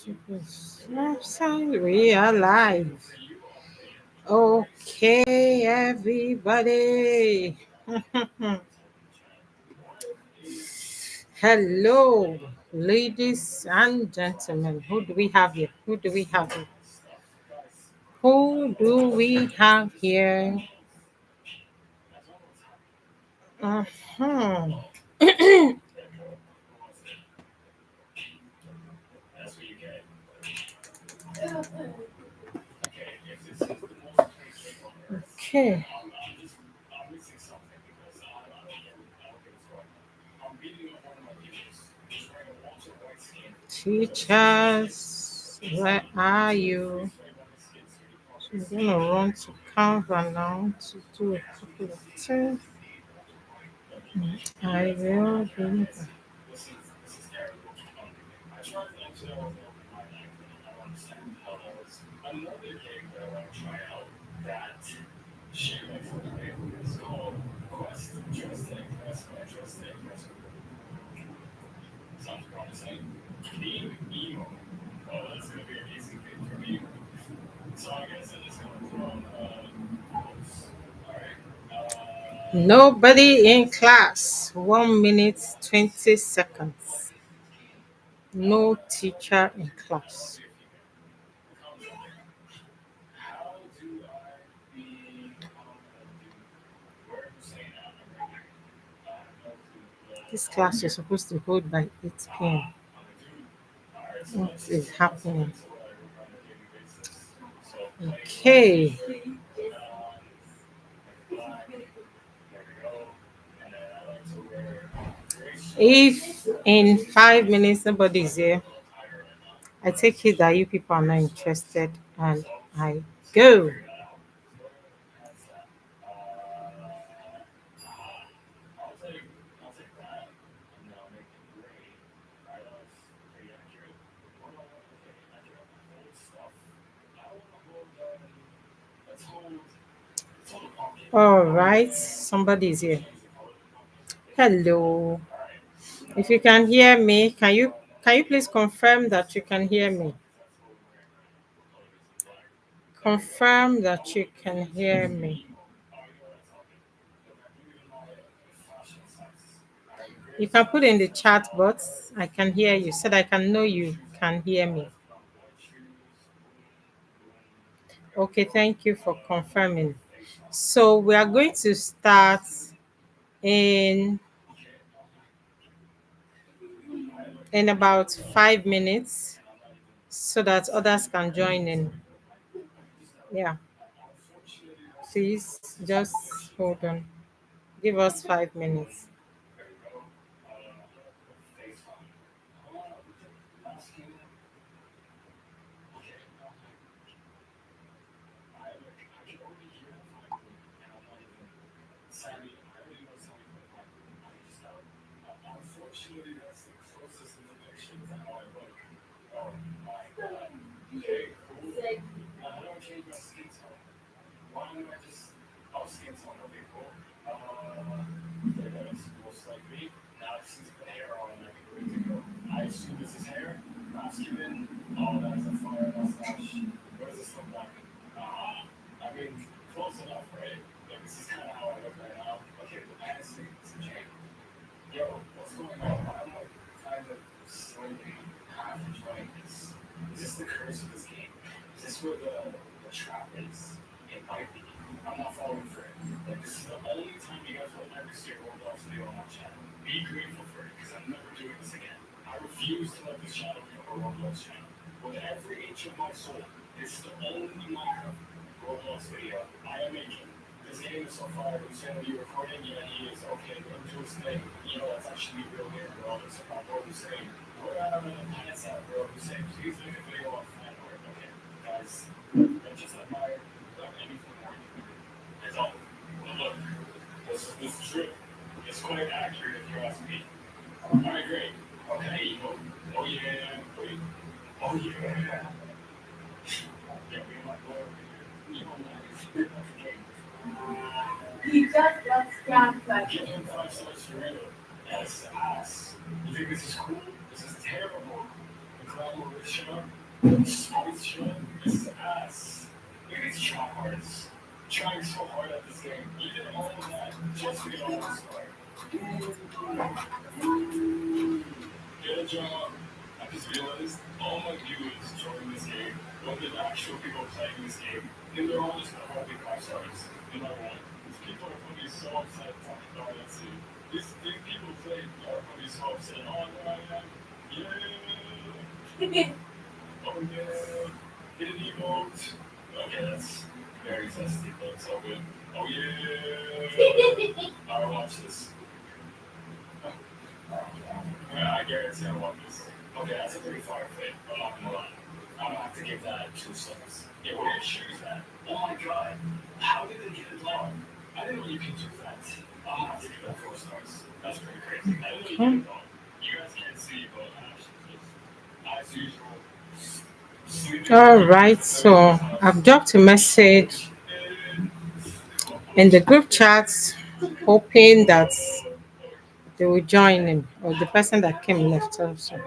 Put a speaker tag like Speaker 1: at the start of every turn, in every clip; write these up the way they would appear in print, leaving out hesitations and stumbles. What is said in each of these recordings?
Speaker 1: We are live. Okay, everybody. Hello, ladies and gentlemen. Who do we have here? Who do we have here? Who do we have here? Uh-huh. Okay. Teachers, where are you? So I'm gonna run to Canva now to do a couple of things. I will do that. Nobody in class. 1 minute, 20 seconds. No teacher in class. This class is supposed to hold by 8 p.m. What is happening? Okay. If in 5 minutes nobody is here, I take it that you people are not interested and I go. All right, somebody is here. Hello. If you can hear me, can you please confirm that you can hear me? Confirm that you can hear me. You can put in the chat box. I can hear you so that I can know you can hear me. Okay, thank you for confirming. So we are going to start in about 5 minutes so that others can join in. Yeah, please just hold on. Give us 5 minutes. Hmm. All right, so I've dropped a message in the group chats, hoping that they will join in, or the person that came left also.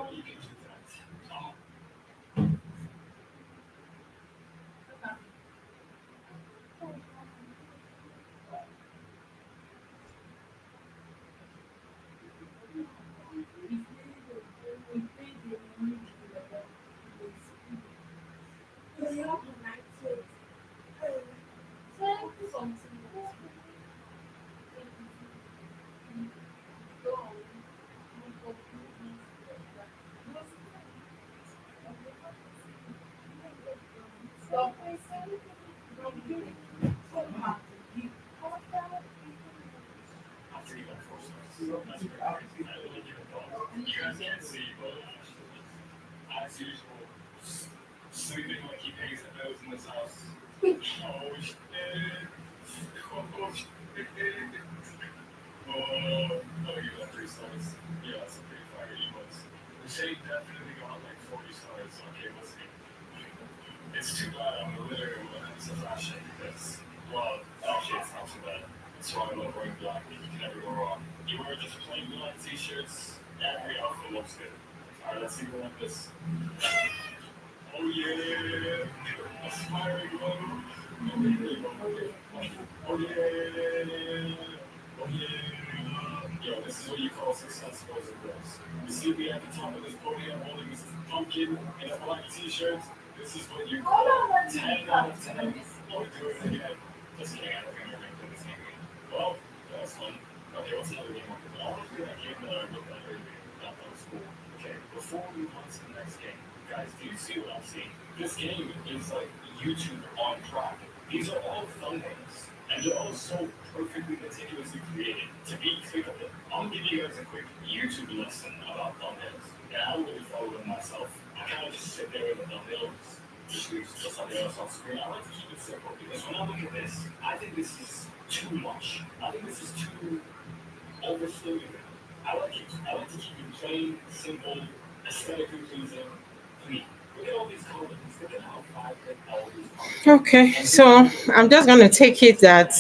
Speaker 1: Okay, so I'm just gonna take it that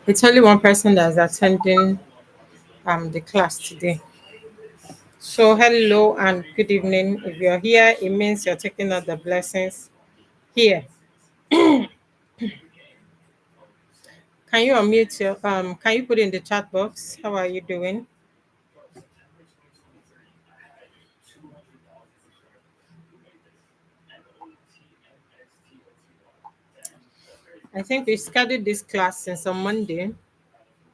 Speaker 1: it's only one person that's attending the class today. So hello and good evening. If you're here, it means you're taking out the blessings here. Can you unmute your can you put in the chat box? How are you doing? I think we scheduled this class since on Monday,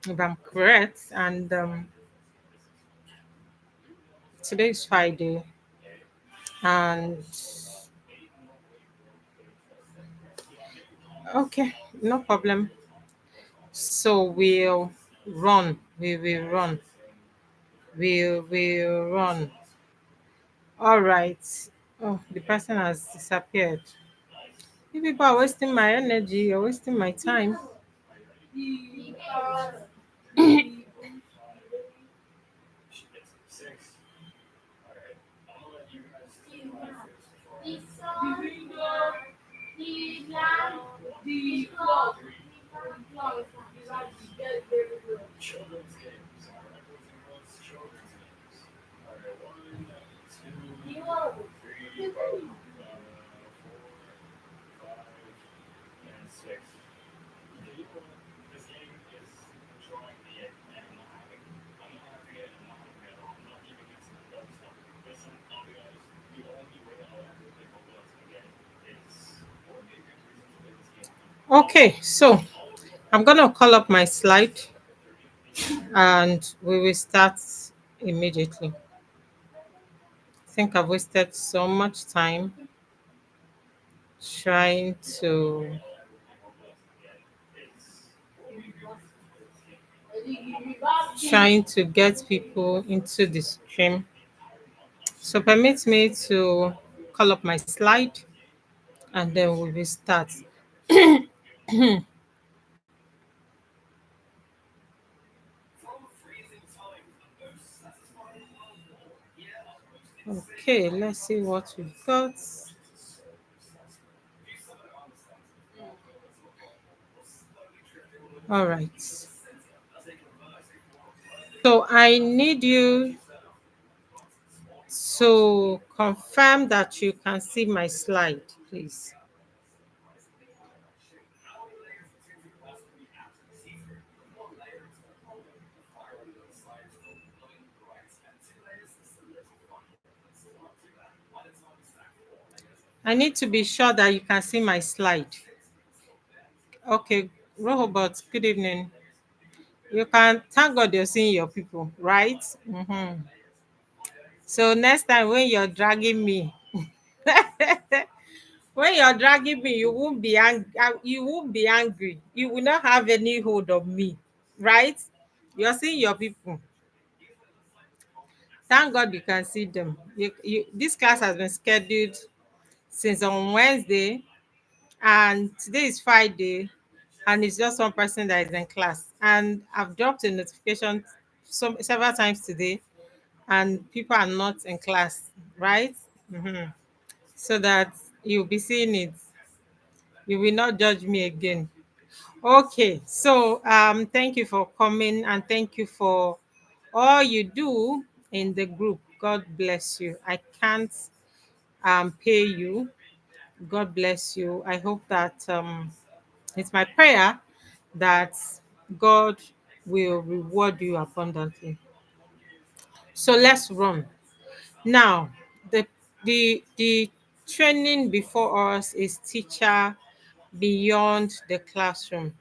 Speaker 1: if I'm correct. And today is Friday. And okay, no problem. So we'll run. We will run. We will run. All right. Oh, the person has disappeared. You people are wasting my energy. You're wasting my time. Okay, so I'm gonna call up my slide and we will start immediately. I think I've wasted so much time trying to get people into the stream. So permit me to call up my slide and then we will start. Okay, let's see what we've got. All right. So I need you to confirm that you can see my slide, please. I need to be sure that you can see my slide. Okay, Rohobot, good evening. You can thank God you're seeing your people, right? So next time when you're dragging me, when you're dragging me, you won't be angry. You will not have any hold of me, right? You're seeing your people. Thank God you can see them. This class has been scheduled since on Wednesday, and today is Friday, and it's just one person that is in class. And I've dropped a notification several times today, and people are not in class, right? So that you'll be seeing it. You will not judge me again. Okay, so thank you for coming and thank you for all you do in the group. God bless you. I can't pay you. God bless you. I hope that it's my prayer that God will reward you abundantly. So let's run. Now, the training before us is teacher beyond the classroom.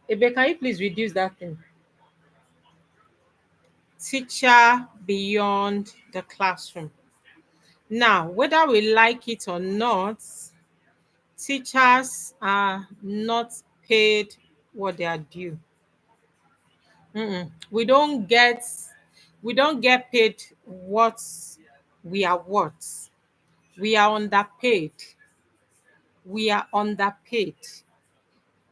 Speaker 1: Ebe, can you please reduce that thing? Teacher beyond the classroom. Now, whether we like it or not, teachers are not paid what they are due. We don't get paid what we are worth. We are underpaid. We are underpaid.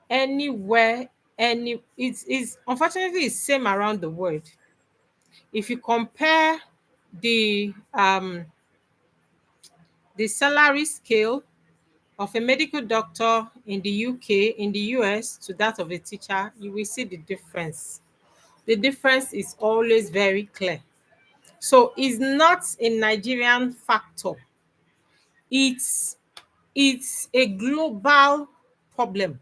Speaker 1: Anywhere, it's unfortunately it's same around the world. If you compare the salary scale of a medical doctor in the UK, in the US, to that of a teacher, you will see the difference. The difference is always very clear. So it's not a Nigerian factor. It's it's a global problem.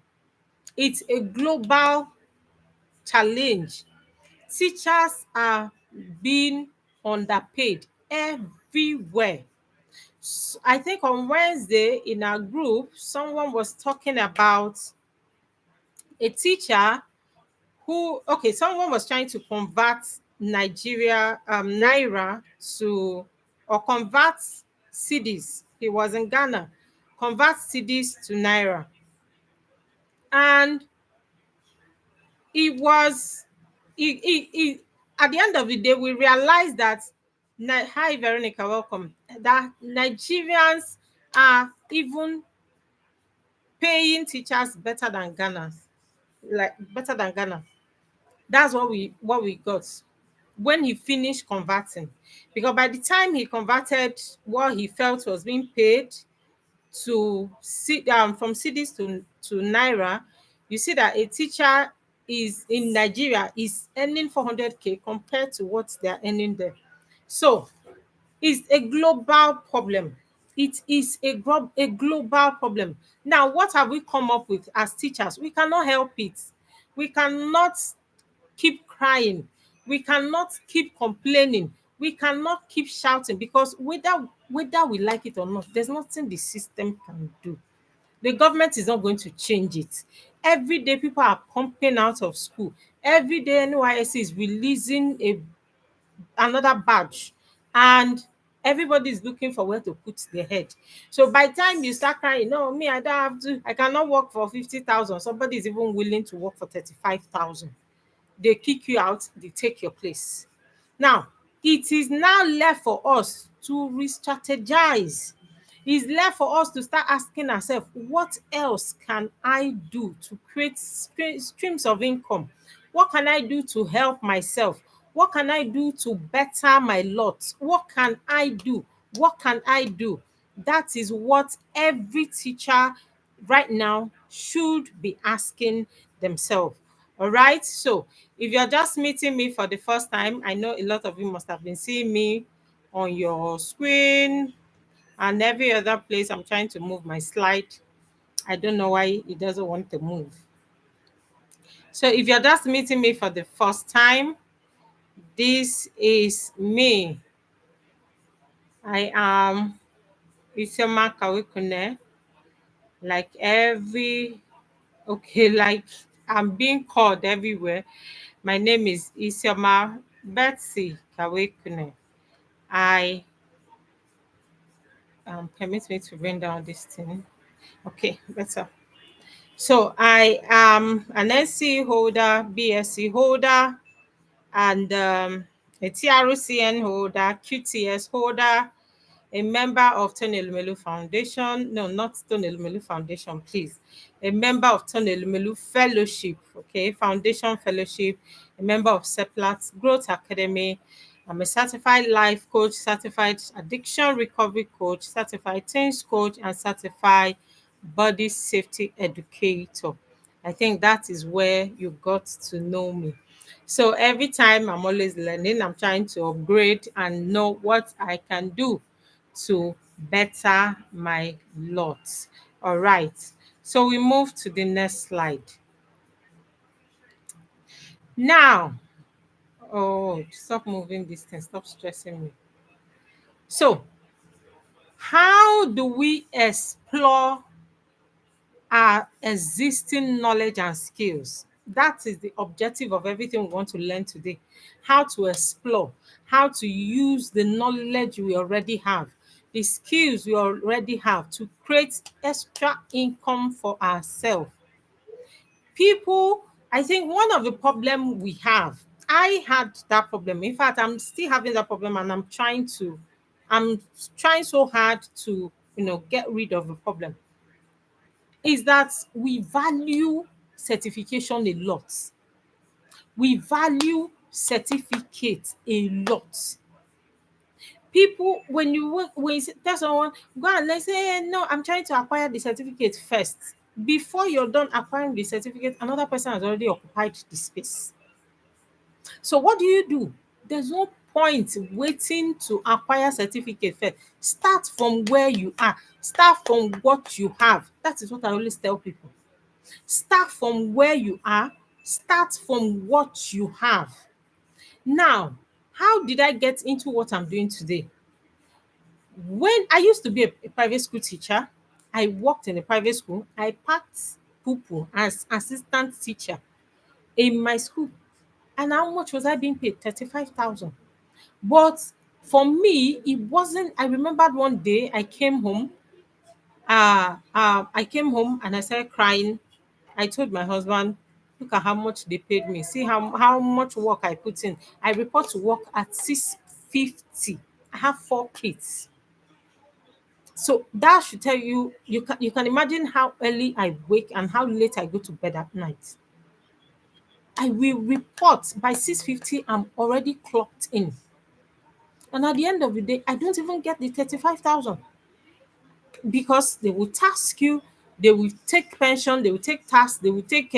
Speaker 1: It's a global challenge. Teachers are being underpaid everywhere. I think on Wednesday in our group, someone was talking about a teacher someone was trying to convert Naira to, or convert cedis. He was in Ghana, convert cedis to Naira. And it was, at the end of the day, we realized that, hi, Veronica, welcome, that Nigerians are even paying teachers better than Ghana, like better than Ghana. That's what we got when he finished converting. Because by the time he converted what he felt was being paid to sit down from cedis to Naira, you see that a teacher is in Nigeria is earning 400k compared to what they are earning there. So it's a global problem. It is a global problem. Now, what have we come up with as teachers? We cannot help it. We cannot keep crying. We cannot keep complaining. We cannot keep shouting, because whether we like it or not, there's nothing the system can do. The government is not going to change it. Every day people are pumping out of school. Every day NYSC is releasing another badge, and everybody is looking for where to put their head. So by the time you start crying, no, me, I don't have to, I cannot work for 50,000. Somebody is even willing to work for 35,000. They kick you out, they take your place. Now, it is now left for us to re strategize. It's left for us to start asking ourselves, what else can I do to create streams of income? What can I do to help myself? What can I do to better my lot? What can I do? What can I do? That is what every teacher right now should be asking themselves. All right. So if you're just meeting me for the first time, I know a lot of you must have been seeing me on your screen and every other place. I'm trying to move my slide. I don't know why it doesn't want to move. So if you're just meeting me for the first time, this is me. I am Isioma Kawikune. Like every Okay, like I'm being called everywhere. My name is Isioma Betsy Kawekune. I permit me to bring down this thing. Okay, better. So I am an NC holder, BSc holder, and a TRCN holder, QTS holder, a member of Tony Elumelu Foundation. No, not Tony Elumelu Foundation, please. A member of Tony Elumelu Fellowship, okay, Foundation Fellowship, a member of Seplat Growth Academy. I'm a certified life coach, certified addiction recovery coach, certified teens coach, and certified body safety educator. I think that is where you got to know me. So every time I'm always learning, I'm trying to upgrade and know what I can do to better my lot. All right. So we move to the next slide. Now, oh, stop moving this thing, stop stressing me. So, how do we explore our existing knowledge and skills? That is the objective of everything we want to learn today. How to explore, how to use the knowledge we already have, the skills we already have to create extra income for ourselves. People, I think one of the problem we have, I had that problem. In fact, I'm still having that problem, and I'm trying so hard to, get rid of the problem, is that we value certification a lot. We value certificate a lot. People, when you tell someone, go and let's say, no, I'm trying to acquire the certificate first. Before you're done acquiring the certificate, another person has already occupied the space. So what do you do? There's no point waiting to acquire certificate first. Start from where you are. Start from what you have. That is what I always tell people. Start from where you are. Start from what you have. Now, how did I get into what I'm doing today? When I used to be a private school teacher, I worked in a private school. I packed poo as assistant teacher in my school. And how much was I being paid? 35,000. But for me, it wasn't. I remembered one day I came home and I started crying. I told my husband, look at how much they paid me. See how much work I put in. I report to work at 6:50. I have 4 kids. So that should tell you, you can imagine how early I wake and how late I go to bed at night. I will report by 6:50. I'm already clocked in. And at the end of the day, I don't even get the 35,000, because they will task you, they will take pension, they will take tax, they will take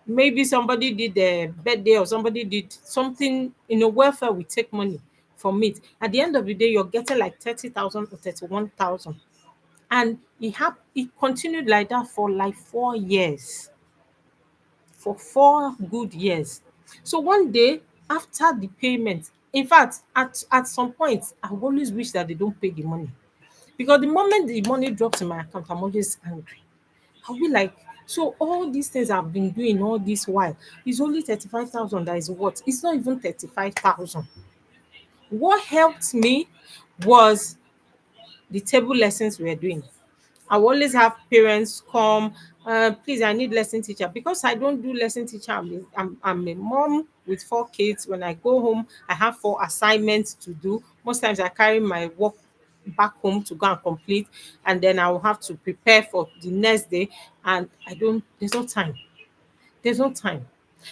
Speaker 1: maybe somebody did a birthday or somebody did something, welfare will take money. from it. At the end of the day, you're getting like 30,000 or 31,000. And it continued like that for like 4 years, for 4 good years. So one day after the payment, in fact, at some point, I always wish that they don't pay the money. Because the moment the money drops in my account, I'm always angry. I'll be like, so all these things I've been doing all this while is only 35,000 that is what? It's not even 35,000. What helped me was the table lessons we were doing. I will always have parents come, please, I need lesson teacher. Because I don't do lesson teacher, I'm a mom with 4 kids. When I go home, I have 4 assignments to do. Most times I carry my work back home to go and complete, and then I will have to prepare for the next day. And there's no time. There's no time.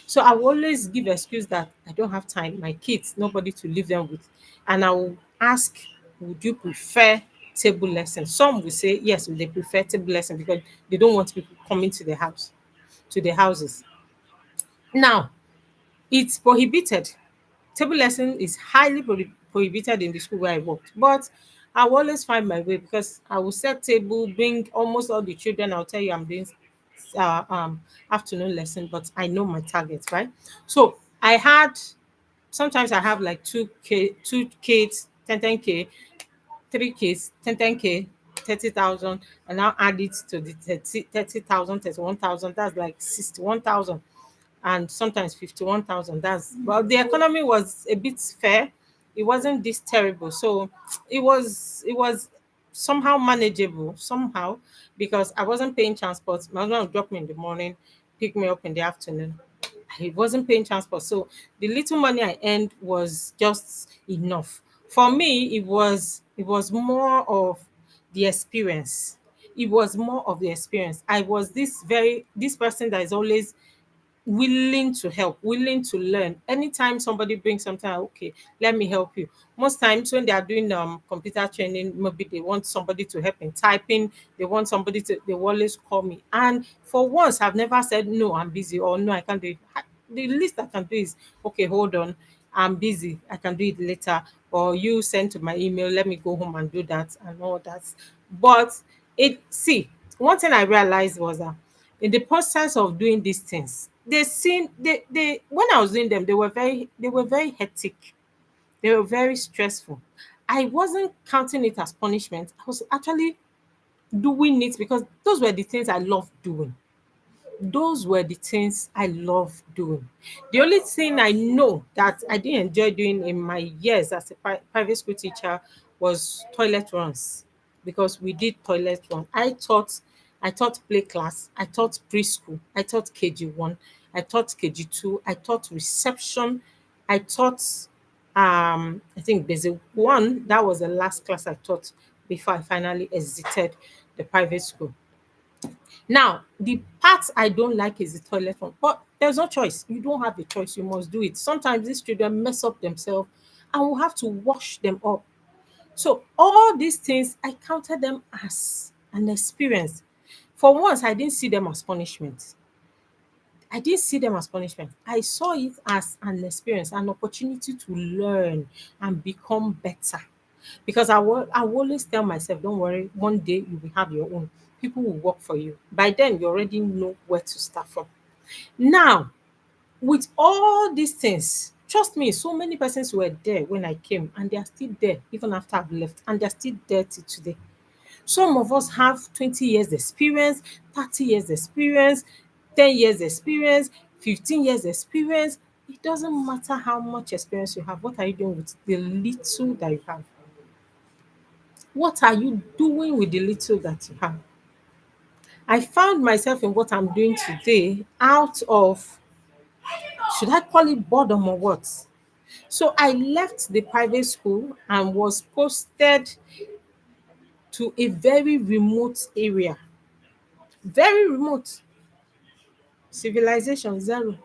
Speaker 1: So I will always give excuse that I don't have time. My kids, nobody to leave them with. And I will ask, would you prefer table lesson? Some will say yes, they prefer table lesson because they don't want people coming to the house, to the houses. Now, it's prohibited. Table lesson is highly prohibited in the school where I worked. But I will always find my way because I will set table, bring almost all the children. I'll tell you I'm doing uh, um, afternoon lesson, but I know my targets, right? So I had sometimes I have like 2 kids, 10K, 3 kids, 10K, 30,000, and now add it to the 30,000, 31,000. That's like 61,000, and sometimes 51,000. That's well, the economy was a bit fair. It wasn't this terrible. So it was somehow manageable, somehow, because I wasn't paying transport. My husband would drop me in the morning, pick me up in the afternoon. I wasn't paying transport. So the little money I earned was just enough. For me, it was more of the experience. It was more of the experience. I was this person that is always willing to help, willing to learn. Anytime somebody brings something, okay, let me help you. Most times when they are doing computer training, maybe they want somebody to help in typing, they want somebody to, they will always call me. And for once, I've never said, no, I'm busy, or no, I can't do it. The least I can do is, okay, hold on, I'm busy, I can do it later, or you send to my email, let me go home and do that and all that. But see, one thing I realized was that in the process of doing these things, they when I was doing them, they were very hectic. They were very stressful. I wasn't counting it as punishment. I was actually doing it because those were the things I loved doing. Those were the things I love doing. The only thing I know that I didn't enjoy doing in my years as a private school teacher was toilet runs, because we did toilet run. I taught play class, I taught preschool, I taught KG1, I taught KG2, I taught reception, I taught I think basic one. That was the last class I taught before I finally exited the private school. Now, the part I don't like is the toilet one, but there's no choice. You don't have a choice. You must do it. Sometimes these children mess up themselves and we'll have to wash them up. So, all these things, I counted them as an experience. For once, I didn't see them as punishment. I didn't see them as punishment. I saw it as an experience, an opportunity to learn and become better. Because I will always tell myself, don't worry, one day you will have your own. People will work for you. By then, you already know where to start from. Now, with all these things, trust me, so many persons were there when I came, and they are still there even after I've left, and they're still there till today. Some of us have 20 years experience, 30 years experience, 10 years experience, 15 years experience. It doesn't matter how much experience you have. What are you doing with the little that you have? What are you doing with the little that you have? I found myself in what I'm doing today out of, should I call it boredom or what? So I left the private school and was posted to a very remote area. Very remote. Civilization zero.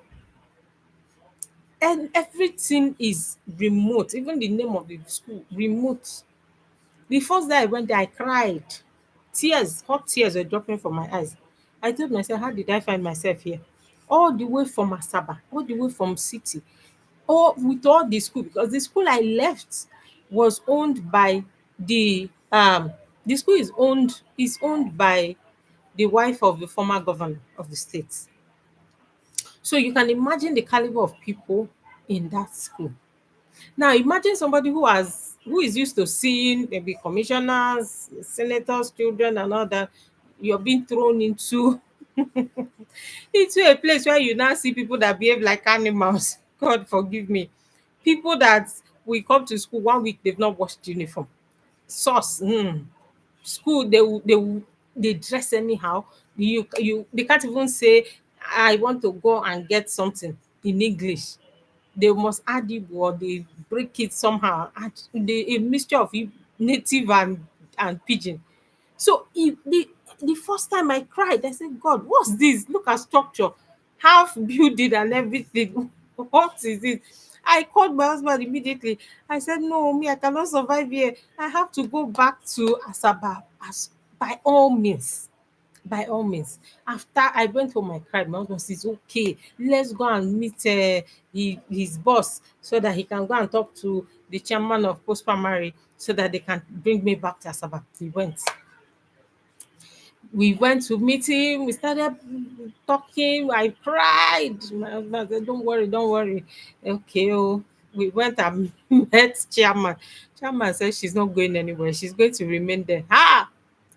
Speaker 1: And everything is remote. Even the name of the school, remote. The first day I went there, I cried. Tears, hot tears were dropping from my eyes. I told myself, how did I find myself here? All the way from Asaba, all the way from city. all with all the school, because the school I left was owned by the school is owned by the wife of the former governor of the state. So you can imagine the caliber of people in that school. Now imagine somebody who is used to seeing maybe commissioners, senators, children, and all that. You're being thrown into a place where you now see people that behave like animals. God forgive me. People that will come to school 1 week, they've not washed uniform. Sauce. School, they dress anyhow. They can't even say, I want to go and get something in English. They must add it, or they break it somehow. Add a mixture of native and pidgin. So the first time I cried, I said, God, what's this? Look at structure, half building and everything. What is it? I called my husband immediately. I said, no, me, I cannot survive here. I have to go back to Asaba as by all means. By all means. After I went home, I cried. My husband says, okay, let's go and meet his boss so that he can go and talk to the chairman of post primary so that they can bring me back to Asaba. He went. We went to meet him. We started talking. I cried. My husband said, don't worry, don't worry. Okay, oh. We went and met chairman. Chairman said she's not going anywhere. She's going to remain there. Ah!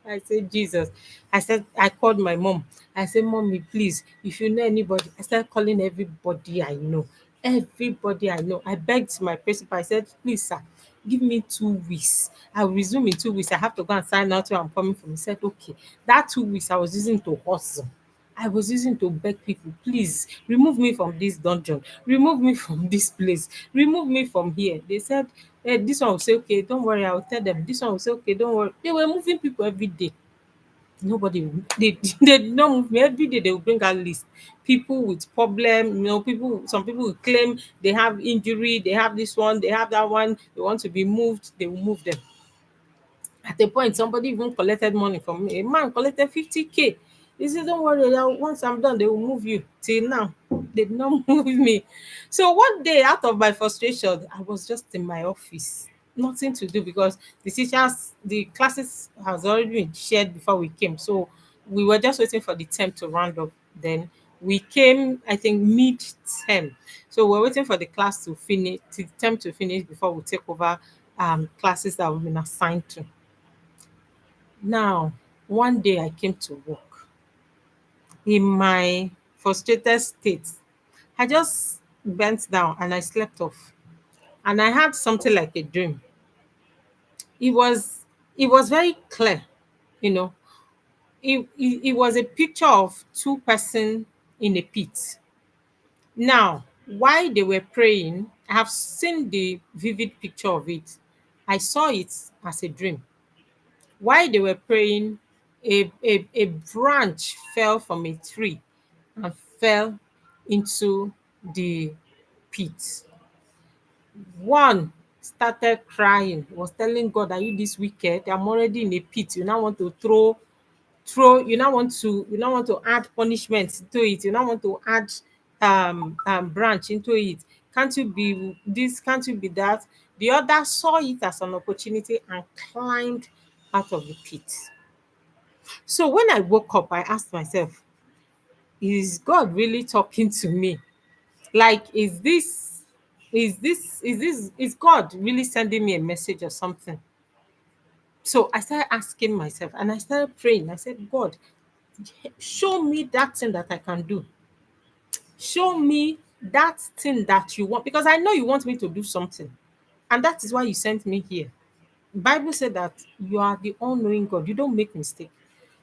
Speaker 1: I said, Jesus. I said, I called my mom. I said, Mommy, please, if you know anybody, I started calling everybody I know. Everybody I know. I begged my principal. I said, please, sir, give me 2 weeks. I'll resume in 2 weeks. I have to go and sign out where I'm coming from. He said, okay. That 2 weeks I was using to hustle. I was using to beg people, please remove me from this dungeon, remove me from this place, remove me from here. They said, this one will say, okay, don't worry, I'll tell them. This one will say, okay, don't worry. They were moving people every day. They did not move me. Every day they will bring out list. People with problem, some people will claim they have injury, they have this one, they have that one, they want to be moved, they will move them. At a point, somebody even collected money from me. A man collected 50K. He said, don't worry, once I'm done, they will move you. Till now, they did not move me. So one day, out of my frustration, I was just in my office. Nothing to do because the classes has already been shared before we came. So we were just waiting for the term to round up. Then we came, I think, mid-term. So we're waiting for the class to finish, the term to finish before we take over classes that we've been assigned to. Now, one day I came to work in my frustrated state. I just bent down and I slept off. And I had something like a dream. It was very clear, you know. It was a picture of two person in a pit. Now, while they were praying, I have seen the vivid picture of it. I saw it as a dream. While they were praying, a branch fell from a tree and fell into the pit. One started crying, was telling God, are you this wicked? I'm already in a pit. You now want to you now want to add punishment to it. You now want to add branch into it. Can't you be this? Can't you be that? The other saw it as an opportunity and climbed out of the pit. So when I woke up, I asked myself, is God really talking to me? Like, is God really sending me a message or something? So I started asking myself and I started praying. I said, God, show me that thing that I can do. Show me that thing that you want, because I know you want me to do something. And that is why you sent me here. Bible said that you are the all-knowing God. You don't make mistake.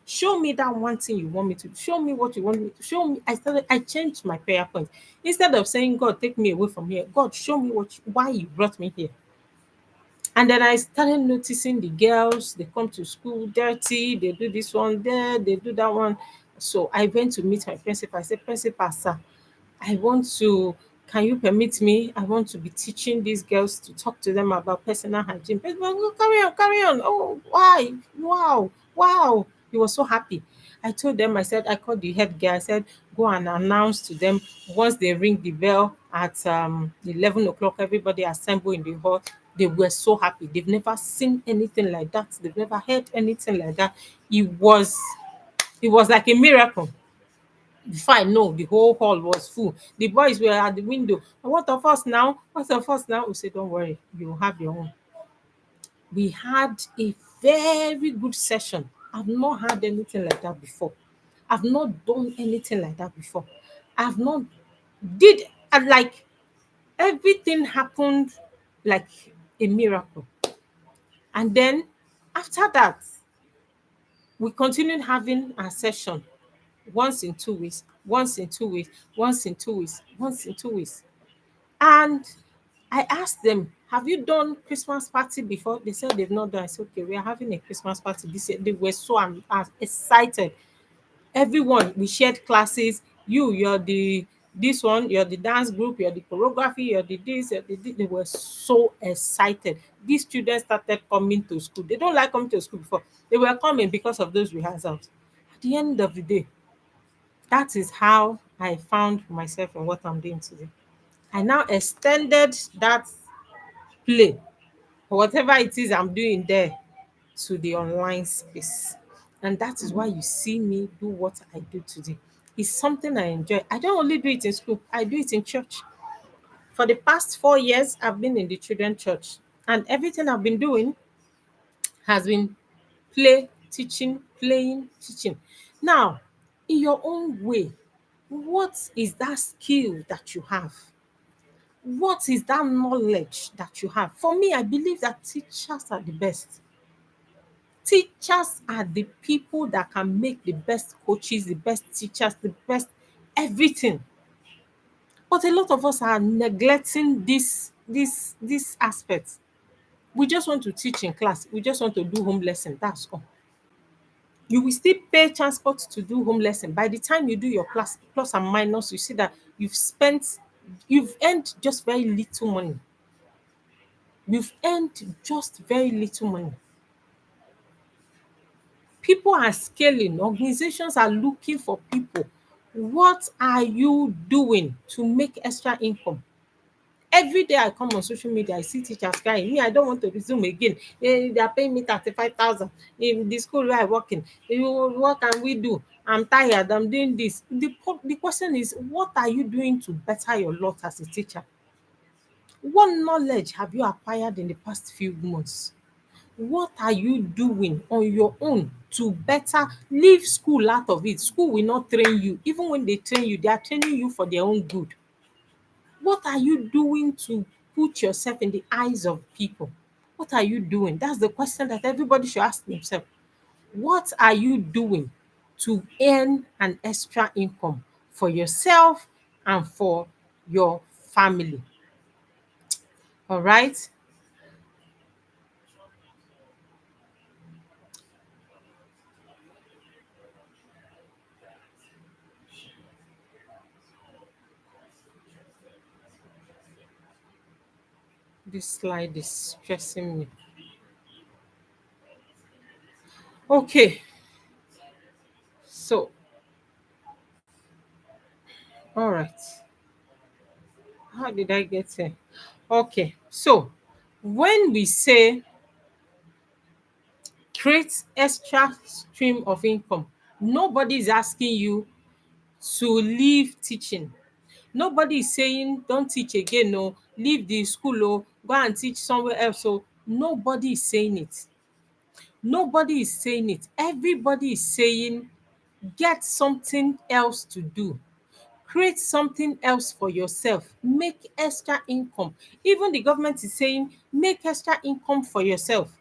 Speaker 1: Show me that one thing you want me to. Show me what you want me to. Show me. I changed my prayer point. Instead of saying, God, take me away from here, God, show me why you brought me here. And then I started noticing the girls, they come to school dirty, they do this one there, they do that one. So I went to meet my principal. I said, Principal, sir, I want to, can you permit me? I want to be teaching these girls to talk to them about personal hygiene. Principal, "Oh, carry on, carry on. Oh, why? Wow, wow." He was so happy. I told them, I said, I called the head guy. I said, go and announce to them. Once they ring the bell at 11 o'clock, everybody assemble in the hall. They were so happy. They've never seen anything like that. They've never heard anything like that. It was like a miracle. Before I know, the whole hall was full. The boys were at the window. What of us now? What of us now? We say, don't worry, you have your own. We had a very good session. I've not had anything like that before. I've not done anything like that before. I've not did like everything happened like a miracle. And then after that, we continued having our session once in 2 weeks, once in 2 weeks, once in 2 weeks, once in 2 weeks. And I asked them, have you done Christmas party before? They said they've not done. I said, okay, we are having a Christmas party this year. They were so excited. Everyone, we shared classes. You're the this one, you're the dance group, you're the choreography, you're the this, you're the this. They were so excited. These students started coming to school. They don't like coming to school before. They were coming because of those rehearsals. At the end of the day, that is how I found myself in what I'm doing today. I now extended that play or whatever it is I'm doing there to the online space. And that is why you see me do what I do today. It's something I enjoy. I don't only do it in school, I do it in church. For the past 4 years, I've been in the children church, and everything I've been doing has been play, teaching, playing, teaching. Now, in your own way, what is that skill that you have? What is that knowledge that you have? For me, I believe that teachers are the best. Teachers are the people that can make the best coaches, the best teachers, the best everything. But a lot of us are neglecting this aspect. We just want to teach in class. We just want to do home lesson. That's all. You will still pay transport to do home lesson. By the time you do your class plus and minus, you see that you've earned just very little money. You've earned just very little money. People are scaling, organizations are looking for people. What are you doing to make extra income? Every day I come on social media, I see teachers crying. Me, I don't want to resume again. They are paying me 35,000 in the school where I work in. What can we do? I'm tired. I'm doing this. The question is, what are you doing to better your lot as a teacher? What knowledge have you acquired in the past few months? What are you doing on your own to better leave school out of it? School will not train you. Even when they train you, they are training you for their own good. What are you doing to put yourself in the eyes of people? What are you doing? That's the question that everybody should ask themselves. What are you doing to earn an extra income for yourself and for your family? All right. This slide is stressing me. Okay. So, all right. How did I get here? Okay. So, when we say create extra stream of income, nobody is asking you to leave teaching. Nobody is saying don't teach again, no, leave the school, oh, go and teach somewhere else. So nobody is saying it. Nobody is saying it. Everybody is saying get something else to do. Create something else for yourself. Make extra income. Even the government is saying make extra income for yourself.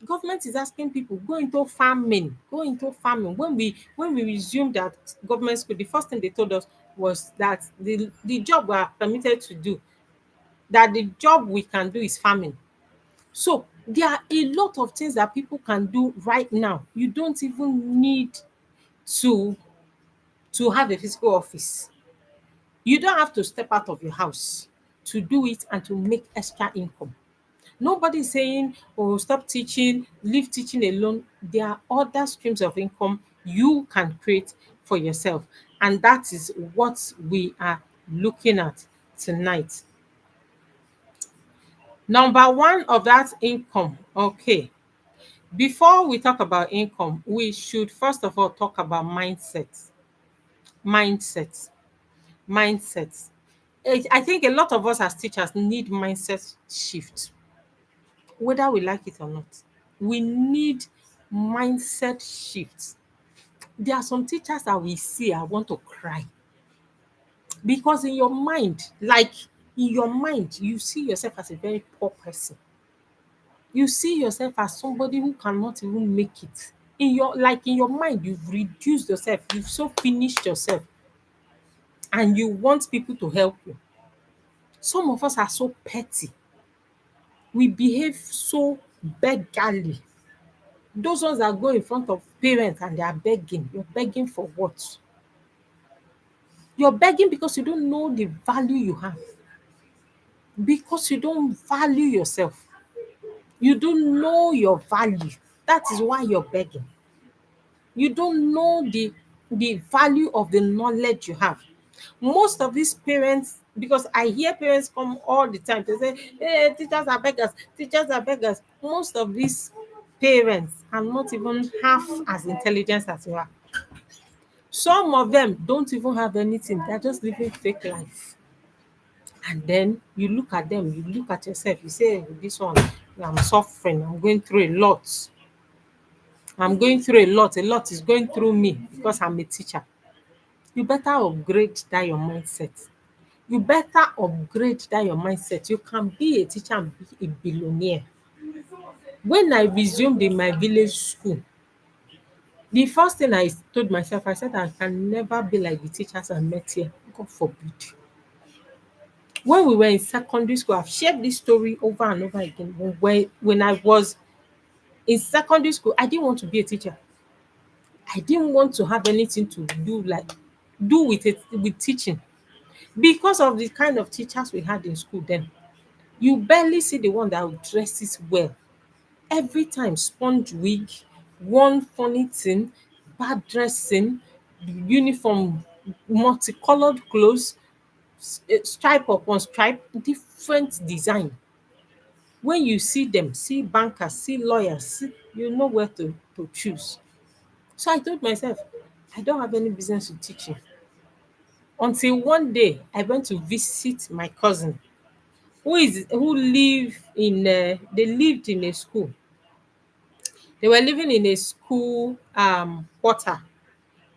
Speaker 1: Government is asking people go into farming, go into farming. When we resumed that government school, the first thing they told us was that the job we are permitted to do, that the job we can do is farming. So there are a lot of things that people can do right now. You don't even need to have a physical office. You don't have to step out of your house to do it and to make extra income. Nobody is saying, oh, stop teaching, leave teaching alone. There are other streams of income you can create for yourself. And that is what we are looking at tonight. Number one of that income. Okay. Before we talk about income, we should first of all talk about mindset. Mindset. Mindset. I think a lot of us as teachers need mindset shift, whether we like it or not. We need mindset shifts. There are some teachers that we see, I want to cry, because in your mind, like in your mind, you see yourself as a very poor person. You see yourself as somebody who cannot even make it. In your mind, you've reduced yourself, you've so finished yourself, and you want people to help you. Some of us are so petty. We behave so beggarly. Those ones that go in front of parents and they are begging. You're begging for what? You're begging because you don't know the value you have, because you don't value yourself. You don't know your value. That is why you're begging. You don't know the value of the knowledge you have. Most of these parents, because I hear parents come all the time to say, hey, teachers are beggars, teachers are beggars. Most of these parents are not even half as intelligent as you are. Some of them don't even have anything, they're just living fake life. And then you look at them, you look at yourself, you say, "Hey, this one, I'm suffering, I'm going through a lot. I'm going through a lot is going through me because I'm a teacher." You better upgrade that your mindset. You better upgrade that your mindset. You can be a teacher and be a billionaire. When I resumed in my village school, the first thing I told myself, I said, I can never be like the teachers I met here. God forbid. When we were in secondary school, I've shared this story over and over again. When I was in secondary school, I didn't want to be a teacher. I didn't want to have anything to do with it with teaching, because of the kind of teachers we had in school then. You barely see the one that dresses well. Every time sponge wig, one funny thing, bad dressing, uniform, multicolored clothes, stripe upon stripe, different design. When you see them, see bankers, see lawyers, you know where to choose. So I told myself, I don't have any business with teaching. Until one day I went to visit my cousin who live in they lived in a school. They were living in a school quarter.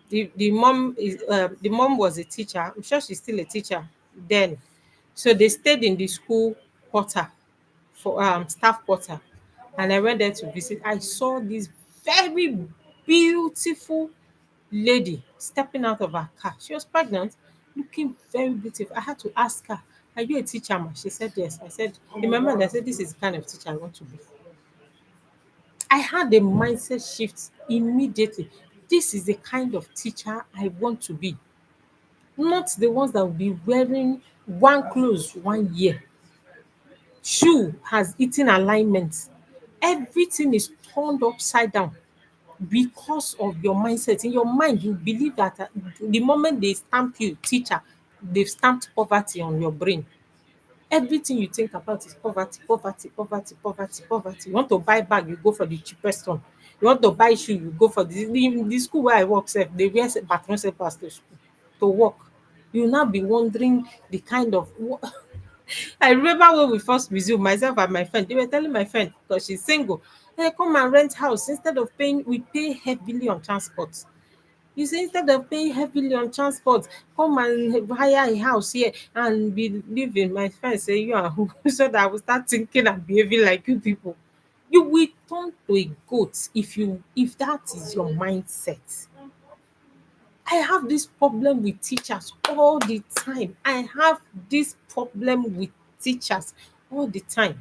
Speaker 1: The mom was a teacher. I'm sure she's still a teacher then. So they stayed in the school quarter, for staff quarter. And I went there to visit. I saw this very beautiful lady stepping out of her car. She was pregnant, looking very beautiful. I had to ask her, "Are you a teacher, ma?" She said yes. I said, in my mind, I said, "This is the kind of teacher I want to be." I had a mindset shift immediately. This is the kind of teacher I want to be. Not the ones that will be wearing one clothes 1 year. Shoe has eaten alignment. Everything is turned upside down because of your mindset. In your mind, you believe that the moment they stamp you teacher, they've stamped poverty on your brain. Everything you think about is poverty, poverty, poverty, poverty, poverty. You want to buy bag, you go for the cheapest one. You want to buy shoe, you go for the school where I work sef, they wear bathroom slippers to school to work. You will now be wondering the kind of I remember when we first resumed, myself and my friend, they were telling my friend, because she's single, "Hey, come and rent house. Instead of paying, we pay heavily on transport. You see, instead of paying heavily on transport, come and hire a house here and be living." My friend say, "You are who?" So that I will start thinking and behaving like you people. You will turn to a goat if that is your mindset. I have this problem with teachers all the time. I have this problem with teachers all the time.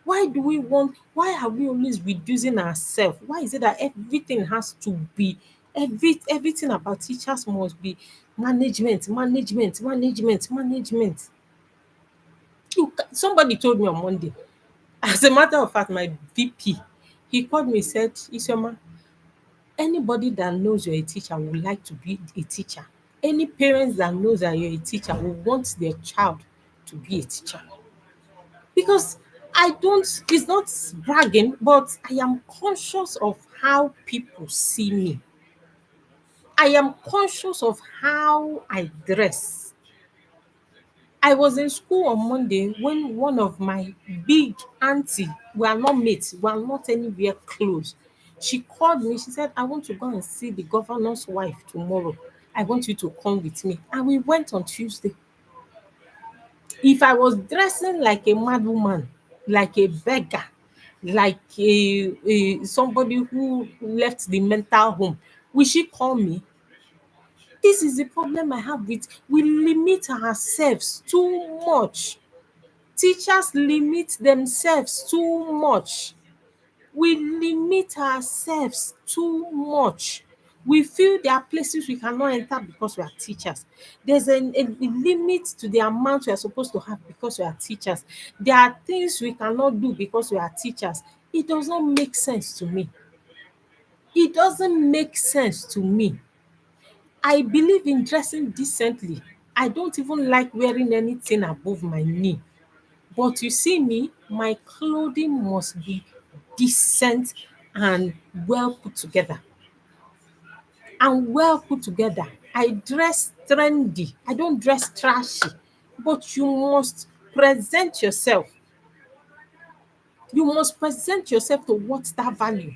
Speaker 1: Why are we always reducing ourselves? Why is it that everything has to be everything about teachers must be management, management, management, management? Somebody told me on Monday. As a matter of fact, my VP, he called me, said, "Isioma, Anybody that knows you're a teacher would like to be a teacher. Any parents that knows that you're a teacher will want their child to be a teacher. Because I don't, it's not bragging, but I am conscious of how people see me. I am conscious of how I dress. I was in school on Monday when one of my big auntie, we are not mates, we are not anywhere close. She called me, she said, I want to go and see the governor's wife tomorrow. I want you to come with me. And we went on Tuesday. If I was dressing like a mad woman, like a beggar, like somebody who left the mental home, will she call me? This is the problem I have with, we limit ourselves too much. Teachers limit themselves too much. We limit ourselves too much. We feel there are places we cannot enter because we are teachers. There's a limit to the amount we are supposed to have because we are teachers. There are things we cannot do because we are teachers. It does not make sense to me. It doesn't make sense to me. I believe in dressing decently. I don't even like wearing anything above my knee. But you see me, my clothing must be decent and well put together. And well put together. I dress trendy. I don't dress trashy. But you must present yourself. You must present yourself to what's that value.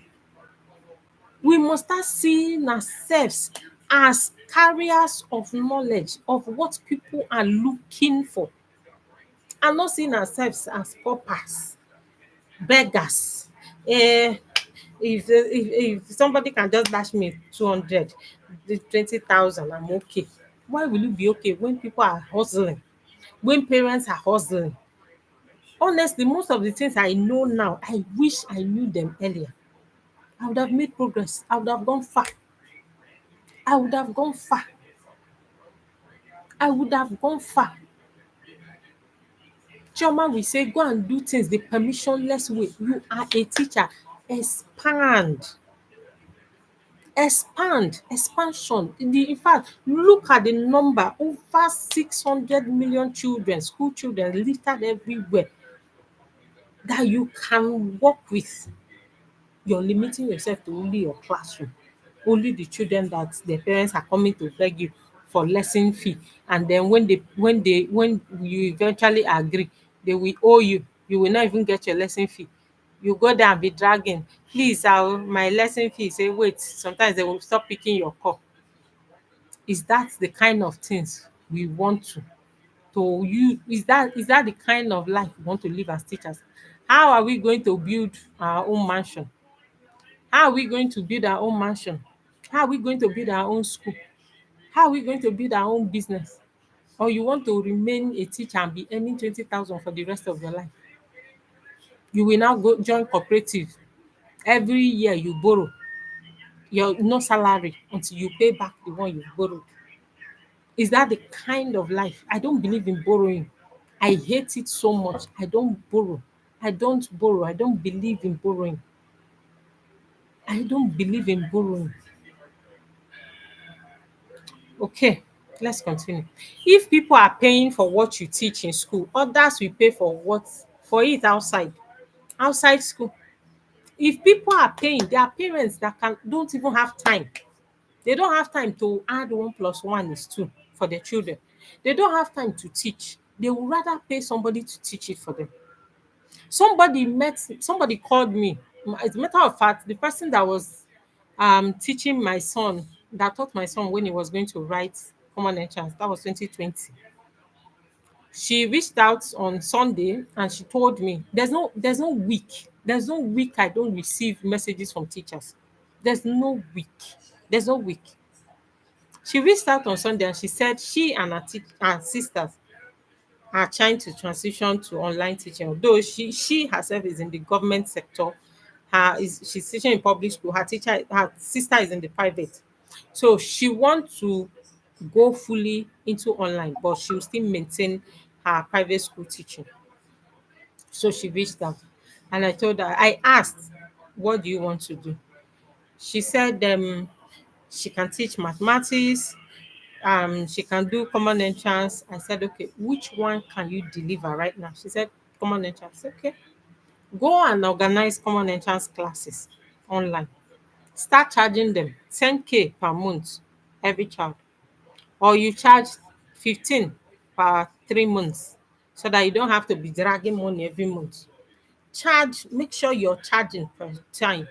Speaker 1: We must start seeing ourselves as carriers of knowledge of what people are looking for, and not seeing ourselves as paupers, beggars. If somebody can just dash me 200, the 20,000, I'm okay. Why will you be okay when people are hustling, when parents are hustling? Honestly, most of the things I know now, I wish I knew them earlier. I would have made progress. I would have gone far. I would have gone far. I would have gone far. Chioma will say, go and do things the permissionless way. You are a teacher. Expand. Expand. Expansion. In fact, look at the number. Over 600 million children, school children littered everywhere that you can work with. You're limiting yourself to only your classroom, only the children that their parents are coming to beg you for lesson fee. And then when you eventually agree, they will owe you. You will not even get your lesson fee. You go there and be dragging, please, my lesson fee. Say wait, sometimes they will stop picking your call. Is that the kind of things we want to you? Is that the kind of life we want to live as teachers? How are we going to build our own mansion? How are we going to build our own mansion? How are we going to build our own school? How are we going to build our own business? Or you want to remain a teacher and be earning 20,000 for the rest of your life? You will now go join cooperative. Every year you borrow your no salary until you pay back the one you borrowed. Is that the kind of life? I don't believe in borrowing. I hate it so much. I don't borrow. I don't borrow. I don't believe in borrowing. I don't believe in borrowing. Okay, let's continue. If people are paying for what you teach in school, others will pay for it outside school. If people are paying, there are parents that don't even have time. They don't have time to add 1 plus 1 is 2 for their children. They don't have time to teach. They would rather pay somebody to teach it for them. Somebody called me. As a matter of fact, the person that was teaching my son, that taught my son when he was going to write common entrance, that was 2020. She reached out on Sunday and she told me there's no week I don't receive messages from teachers. There's no week. There's no week. She reached out on Sunday and she said she and her sisters are trying to transition to online teaching. Although she herself is in the government sector, she's teaching in public school. Her sister is in the private. So she wants to go fully into online, but she will still maintain her private school teaching. So she reached out and I told her, I asked, what do you want to do? She said she can teach mathematics, she can do common entrance. I said, okay, which one can you deliver right now? She said, common entrance. Okay, go and organize common entrance classes online. Start charging them 10K per month every child, or you charge 15 per 3 months so that you don't have to be dragging money every month. Charge, make sure you're charging per time.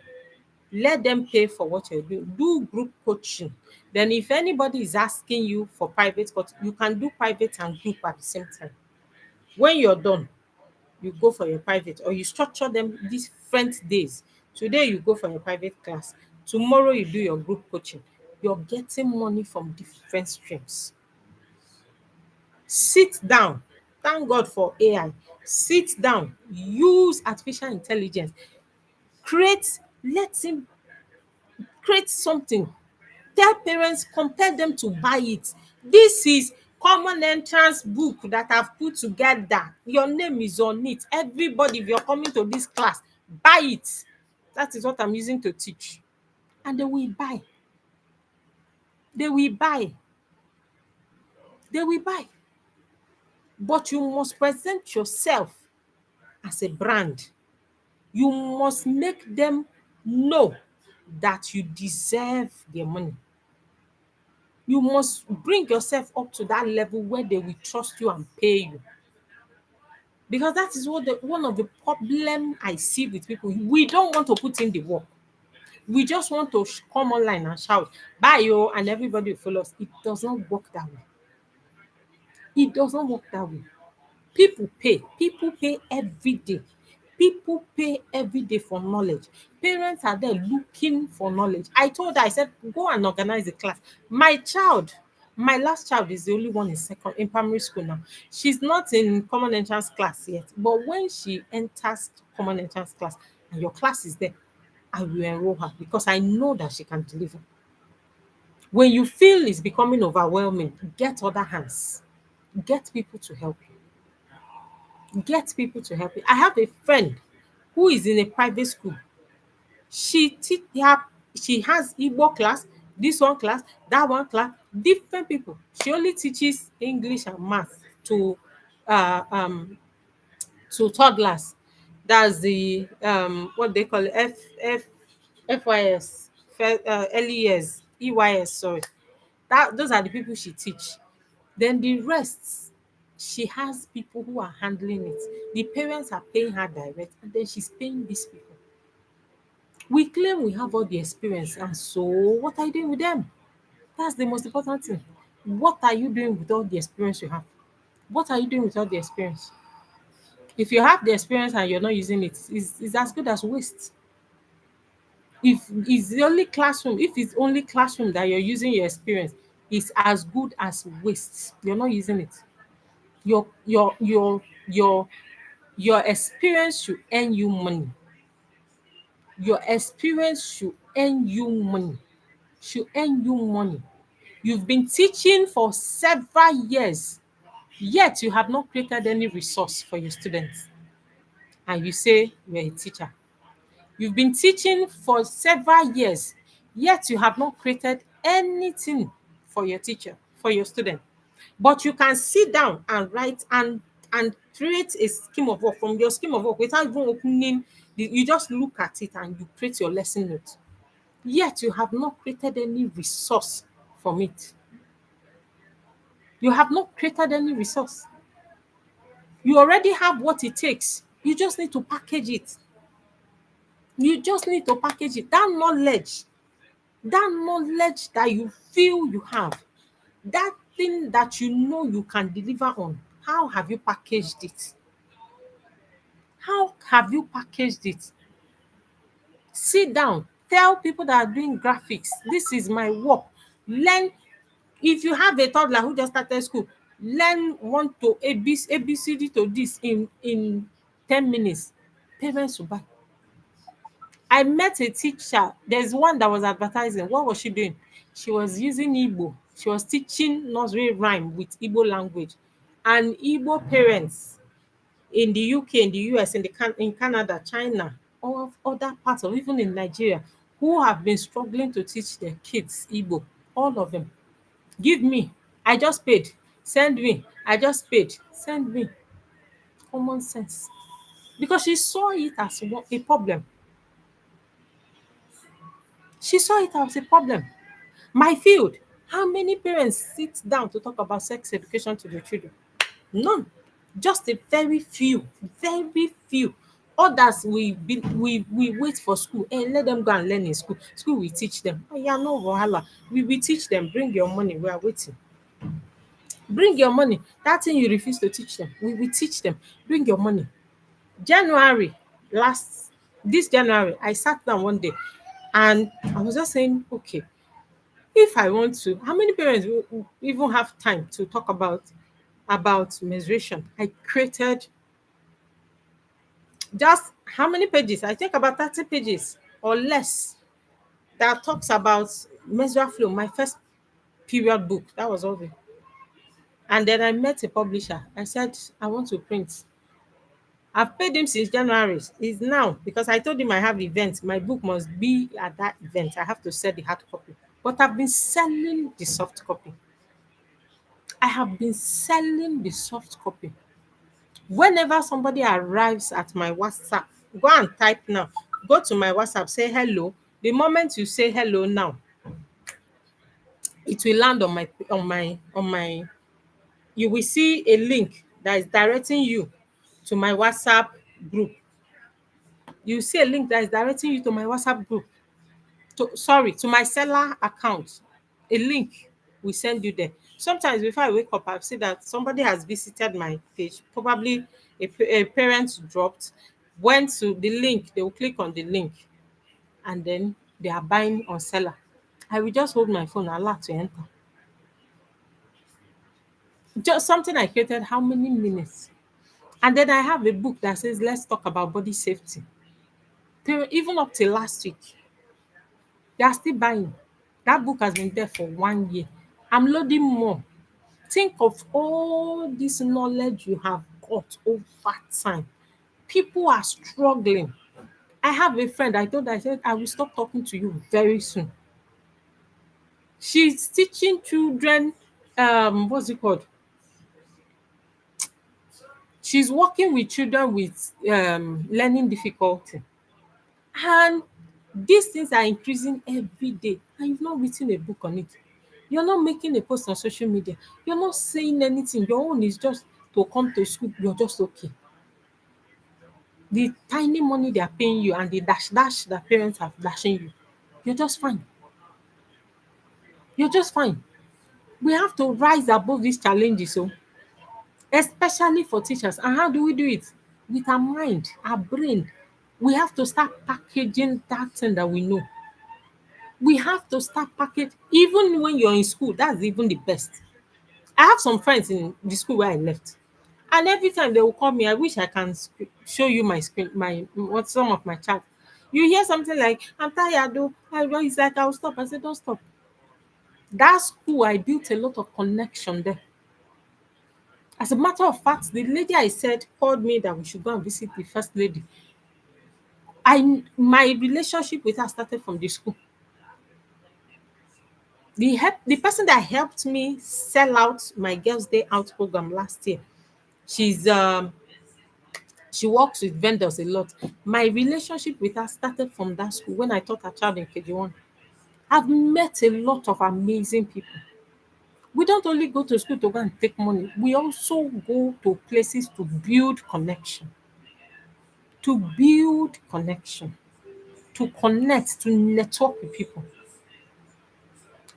Speaker 1: Let them pay for what you're doing. Do group coaching. Then if anybody is asking you for private coaching, you can do private and group at the same time. When you're done, you go for your private, or you structure them different days. Today you go for your private class, tomorrow you do your group coaching. You're getting money from different streams. Sit down. Thank God for AI. Sit down, use artificial intelligence, create, let him create something. Tell parents, compel them to buy it. This is common entrance book that I've put together. Your name is on it. Everybody, if you're coming to this class, buy it. That is what I'm using to teach. And they will buy. They will buy. They will buy. But you must present yourself as a brand. You must make them know that you deserve their money. You must bring yourself up to that level where they will trust you and pay you. Because that is what one of the problem I see with people. We don't want to put in the work. We just want to come online and shout, buy you, and everybody will follow us. It does not work that way. It does not work that way. People pay. People pay every day. People pay every day for knowledge. Parents are there looking for knowledge. I told her, I said, go and organize a class. My child, my last child is the only one in primary school now. She's not in common entrance class yet. But when she enters common entrance class and your class is there, I will enroll her because I know that she can deliver. When you feel it's becoming overwhelming, get other hands. Get people to help you. Get people to help you. I have a friend who is in a private school. She has Igbo class, this one class, that one class, different people. She only teaches English and math uh um to toddlers. That's the what they call it, FYS, early years, EYS, sorry. Those are the people she teach. Then the rest, she has people who are handling it. The parents are paying her direct, and then she's paying these people. We claim we have all the experience, and so what are you doing with them? That's the most important thing. What are you doing with all the experience you have? What are you doing with all the experience? If you have the experience and you're not using it, it's as good as waste. If it's only classroom that you're using your experience, it's as good as waste. You're not using it. Your your experience should earn you money. Your experience should earn you money. Should earn you money. You've been teaching for several years, yet you have not created any resource for your students. And you say you're a teacher. You've been teaching for several years, yet you have not created anything for your teacher, for your student. But you can sit down and write and create a scheme of work from your scheme of work without even opening you just look at it and you create your lesson note. Yet you have not created any resource from it. You have not created any resource. You already have what it takes. You just need to package it. You just need to package it. That knowledge that you feel you have, that thing that you know you can deliver on, how have you packaged it? How have you packaged it? Sit down, tell people that are doing graphics, this is my work. Learn. If you have a toddler who just started school, learn one to ABCD to this in 10 minutes. Parents will buy. I met a teacher. There's one that was advertising. What was she doing? She was using Igbo. She was teaching nursery rhyme with Igbo language. And Igbo parents in the UK, in the US, in Canada, China, or other parts of even in Nigeria, who have been struggling to teach their kids Igbo, all of them. Give me, I just paid. Send me, I just paid. Send me. Common sense. Because she saw it as a problem. She saw it as a problem. My field, how many parents sit down to talk about sex education to their children? None. Just a very few, very few. Others we wait for school and let them go and learn in school. School will teach them. Oh, yeah, no wahala. We will teach them. Bring your money. We are waiting. Bring your money. That thing you refuse to teach them, we will teach them. Bring your money. January last this January, I sat down one day and I was just saying, okay, if I want to, how many parents will even have time to talk about menstruation? I created just how many pages? I think about 30 pages or less that talks about menstrual flow. My first period book. That was all. And then I met a publisher. I said, I want to print. I've paid him since January. It's now because I told him I have events. My book must be at that event. I have to sell the hard copy. But I've been selling the soft copy. I have been selling the soft copy. Whenever somebody arrives at my WhatsApp, go and type now. Go to my WhatsApp, say hello. The moment you say hello now, it will land on my you will see a link that is directing you to my WhatsApp group. You see a link that is directing you to my WhatsApp group. To my seller account. A link will send you there. Sometimes before I wake up, I see that somebody has visited my page. Probably a parent dropped, went to the link, they will click on the link, and then they are buying on seller. I will just hold my phone, allow to enter. Just something I created how many minutes? And then I have a book that says, let's talk about body safety. Even up till last week, they are still buying. That book has been there for 1 year. I'm loading more. Think of all this knowledge you have got over time. People are struggling. I have a friend, I told her, I said, I will stop talking to you very soon. She's teaching children, what's it called? She's working with children with learning difficulty. And these things are increasing every day. And you've not written a book on it. You're not making a post on social media. You're not saying anything. Your own is just to come to school. You're just okay. The tiny money they are paying you and the dash that parents are dashing you, you're just fine. You're just fine. We have to rise above these challenges, so especially for teachers. And how do we do it? With our mind, our brain. We have to start packaging that thing that we know. We have to start package even when you're in school. That's even the best. I have some friends in the school where I left, and every time they will call me, I wish I can show you my screen, my what some of my chat. You hear something like, I'm tired though. It's like, I'll stop. I said, don't stop. That school, I built a lot of connection there. As a matter of fact, the lady I said called me that we should go and visit the first lady. My relationship with her started from the school. The person that helped me sell out my Girls Day Out program last year, she's she works with vendors a lot. My relationship with her started from that school when I taught her child in KG1. I've met a lot of amazing people. We don't only go to school to go and take money, we also go to places to build connection, to build connection, to connect, to network with people.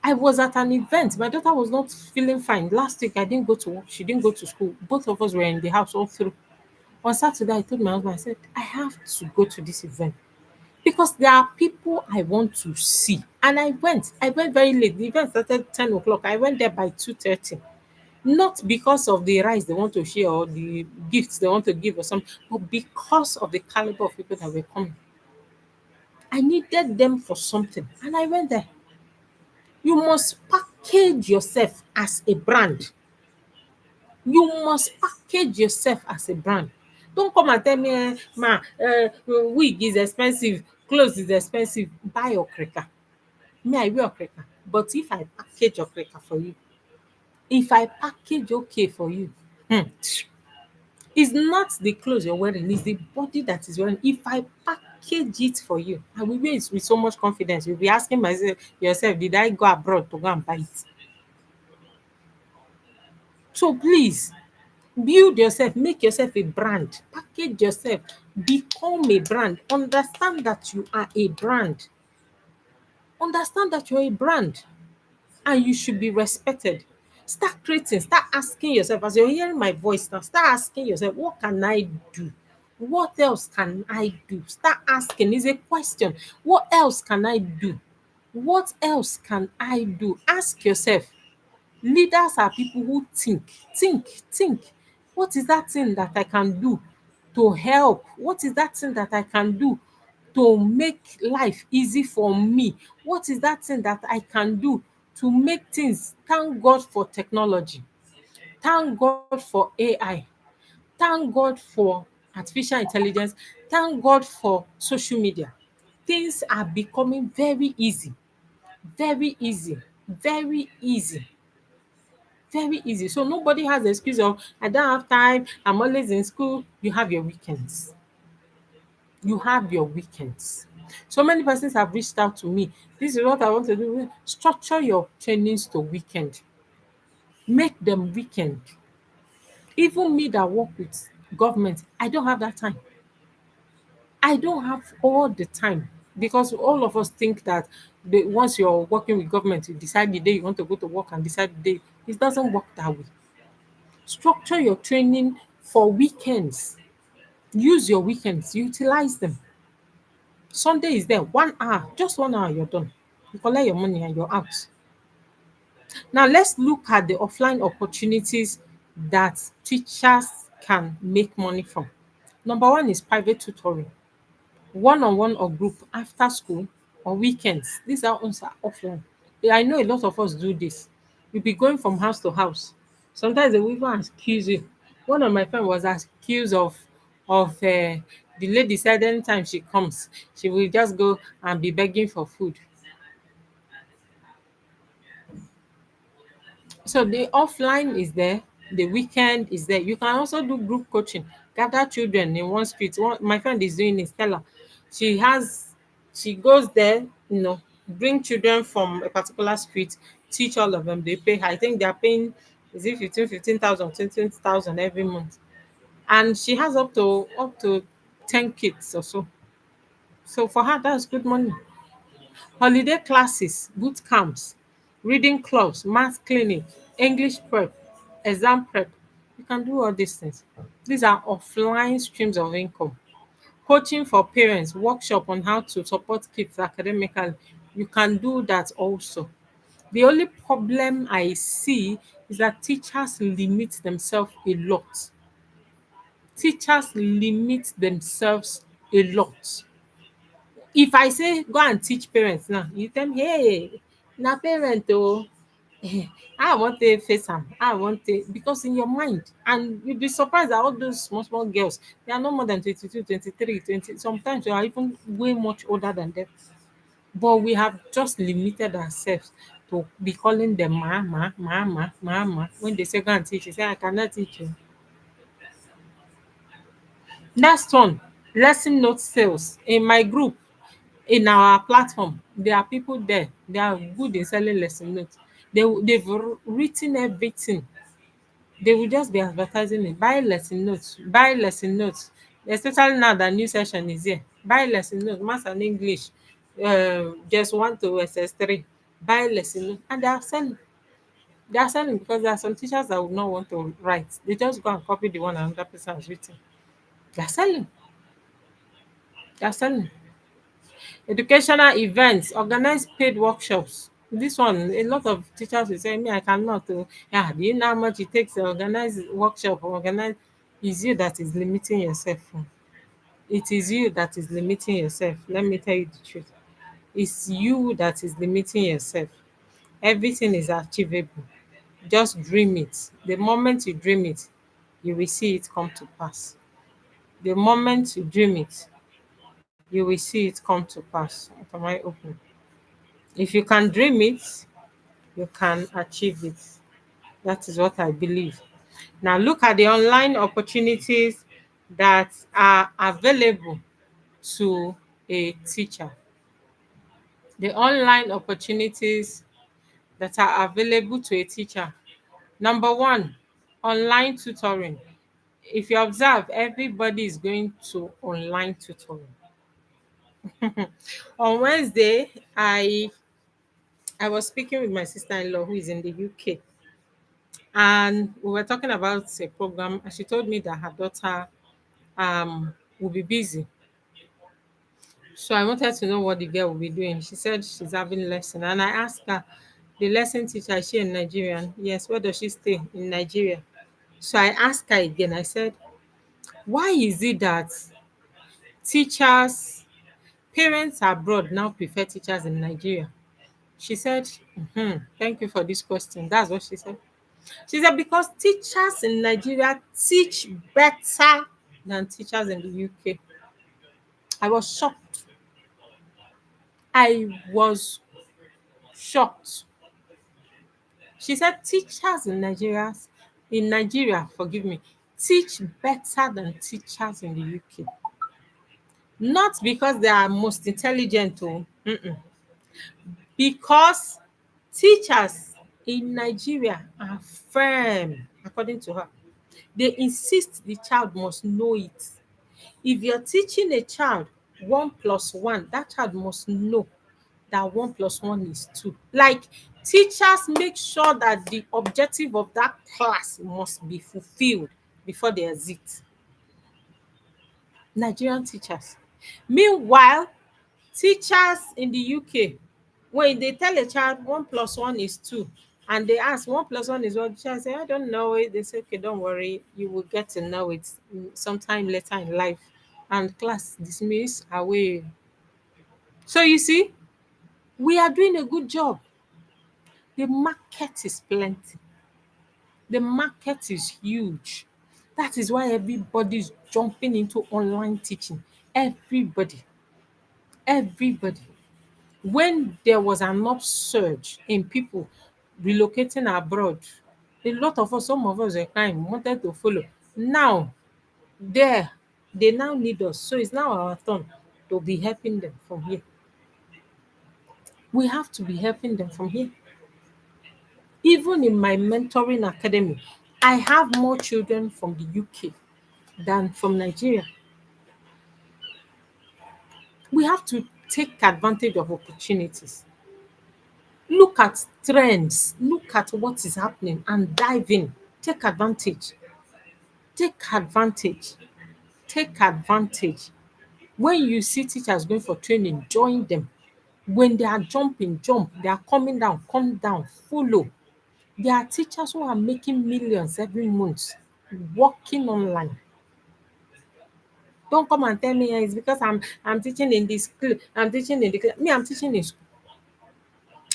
Speaker 1: I was at an event. My daughter was not feeling fine. Last week, I didn't go to work. She didn't go to school. Both of us were in the house all through. On Saturday, I told my husband, I said, I have to go to this event because there are people I want to see. And I went. I went very late. The event started 10 o'clock. I went there by 2:30. Not because of the rice they want to share or the gifts they want to give or something, but because of the caliber of people that were coming. I needed them for something. And I went there. You must package yourself as a brand. You must package yourself as a brand. Don't come and tell me, wig is expensive. Clothes is expensive, buy okrika. Me, I wear okrika. But if I package okrika for you, if I package okay for you, hmm, it's not the clothes you're wearing, it's the body that is wearing. If I package it for you, I will wear it with so much confidence. You'll be asking myself yourself, did I go abroad to go and buy it? So please build yourself, make yourself a brand, package yourself, become a brand. Understand that you are a brand. Understand that you're a brand and you should be respected. Start creating, start asking yourself as you're hearing my voice now, start asking yourself, what can I do? What else can I do? Start asking. Is a question. What else can I do? What else can I do? Ask yourself. Leaders are people who think. What is that thing that I can do to help? What is that thing that I can do to make life easy for me? What is that thing that I can do to make things? Thank God for technology. Thank God for AI. Thank God for artificial intelligence. Thank God for social media. Things are becoming very easy, very easy, very easy, very easy. So nobody has the excuse of I don't have time, I'm always in school. You have your weekends. You have your weekends. So many persons have reached out to me. This is what I want to do. Structure your trainings to weekend. Make them weekend. Even me that work with government, I don't have that time. I don't have all the time because all of us think that once you're working with government, you decide the day you want to go to work and decide the day. It doesn't work that way. Structure your training for weekends. Use your weekends, utilize them. Sunday is there, 1 hour, just 1 hour, you're done. You collect your money and you're out. Now, let's look at the offline opportunities that teachers can make money from. Number one is private tutoring, one on one or group after school or weekends. These are also offline. Yeah, I know a lot of us do this. You'll be going from house to house. Sometimes they will even accuse you. One of my friends was accused of the lady said anytime she comes, she will just go and be begging for food. So the offline is there, the weekend is there. You can also do group coaching, gather children in one street. My friend is doing it, Stella. She has, she goes there, bring children from a particular street, teach all of them. They pay her. I think they are paying, is it 15,000, 20,000 every month. And she has up to 10 kids or so. So for her, that's good money. Holiday classes, boot camps, reading clubs, math clinic, English prep, exam prep. You can do all these things. These are offline streams of income. Coaching for parents, workshop on how to support kids academically. You can do that also. The only problem I see is that teachers limit themselves a lot. Teachers limit themselves a lot. If I say go and teach parents now, you tell me, hey, na parent oh, I want to face am, I want to, because in your mind, and you'll be surprised that all those small small girls, they are no more than 22, 23, 20. Sometimes they are even way much older than them. But we have just limited ourselves to be calling them mama, mama, mama. When they say go and teach, you say I cannot teach you. Next one, lesson note sales. In my group, in our platform, there are people there, they are good in selling lesson notes. They've written everything. They will just be advertising it. Buy lesson notes, buy lesson notes, especially now that new session is here. Buy lesson notes, maths and English, just 1 to SS3. Buy lesson notes, and they are selling because there are some teachers that would not want to write. They just go and copy the one another person has written. They are selling they are selling Educational events, organize paid workshops. This one, a lot of teachers will say, me, I cannot. Yeah, do you know how much it takes to organize workshop or organize? It's you that is limiting yourself. It is you that is limiting yourself. Let me tell you the truth. It's you that is limiting yourself. Everything is achievable. Just dream it. The moment you dream it, you will see it come to pass. The moment you dream it, you will see it come to pass. What am I open? If you can dream it, you can achieve it. That is what I believe. Now look at the online opportunities that are available to a teacher. The online opportunities that are available to a teacher. Number one, online tutoring. If you observe, everybody is going to online tutoring. On Wednesday, I was speaking with my sister-in-law who is in the UK, and we were talking about a program, and she told me that her daughter will be busy. So I wanted to know what the girl will be doing. She said she's having lesson, and I asked her, the lesson teacher, is she a Nigerian? Yes. Where does she stay? In Nigeria. So I asked her again. I said, why is it that teachers, parents abroad now prefer teachers in Nigeria? She said, thank you for this question. That's what she said. She said, because teachers in Nigeria teach better than teachers in the UK. I was shocked. I was shocked. She said teachers in Nigeria, forgive me, teach better than teachers in the UK. Not because they are most intelligent, oh, because teachers in Nigeria are firm, according to her. They insist the child must know it. If you're teaching a child 1 plus 1, that child must know that 1 plus 1 is 2. Like, teachers make sure that the objective of that class must be fulfilled before they exit. Nigerian teachers. Meanwhile, teachers in the UK, when they tell a child 1 plus 1 is 2, and they ask 1 plus 1 is what, the child say, I don't know it. They say, okay, don't worry, you will get to know it sometime later in life. And class dismiss away. So you see, we are doing a good job. The market is plenty. The market is huge. That is why everybody is jumping into online teaching. Everybody. Everybody. When there was an upsurge in people relocating abroad, a lot of us, some of us were crying, wanted to follow. Now, there, they now need us. So it's now our turn to be helping them from here. We have to be helping them from here. Even in my mentoring academy, I have more children from the UK than from Nigeria. We have to take advantage of opportunities. Look at trends, look at what is happening and dive in. Take advantage. Take advantage. Take advantage. When you see teachers going for training, join them. When they are jumping, jump. They are coming down, come down, follow. There are teachers who are making millions every month working online. Don't come and tell me, it's because I'm teaching in this school. I'm teaching in the class. Me, I'm teaching in school.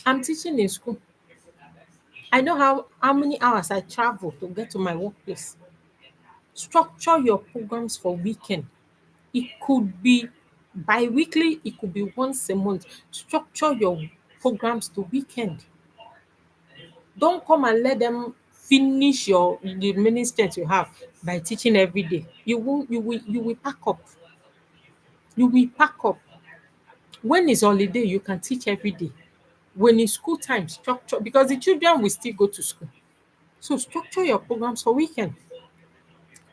Speaker 1: I'm teaching in school. I know how many hours I travel to get to my workplace. Structure your programs for weekend. It could be bi-weekly, it could be once a month. Structure your programs to weekend. Don't come and let them finish the remaining strength you have by teaching every day. You will pack up. You will pack up. When it's holiday, you can teach every day. When it's school time, structure, because the children will still go to school. So structure your programs for weekend.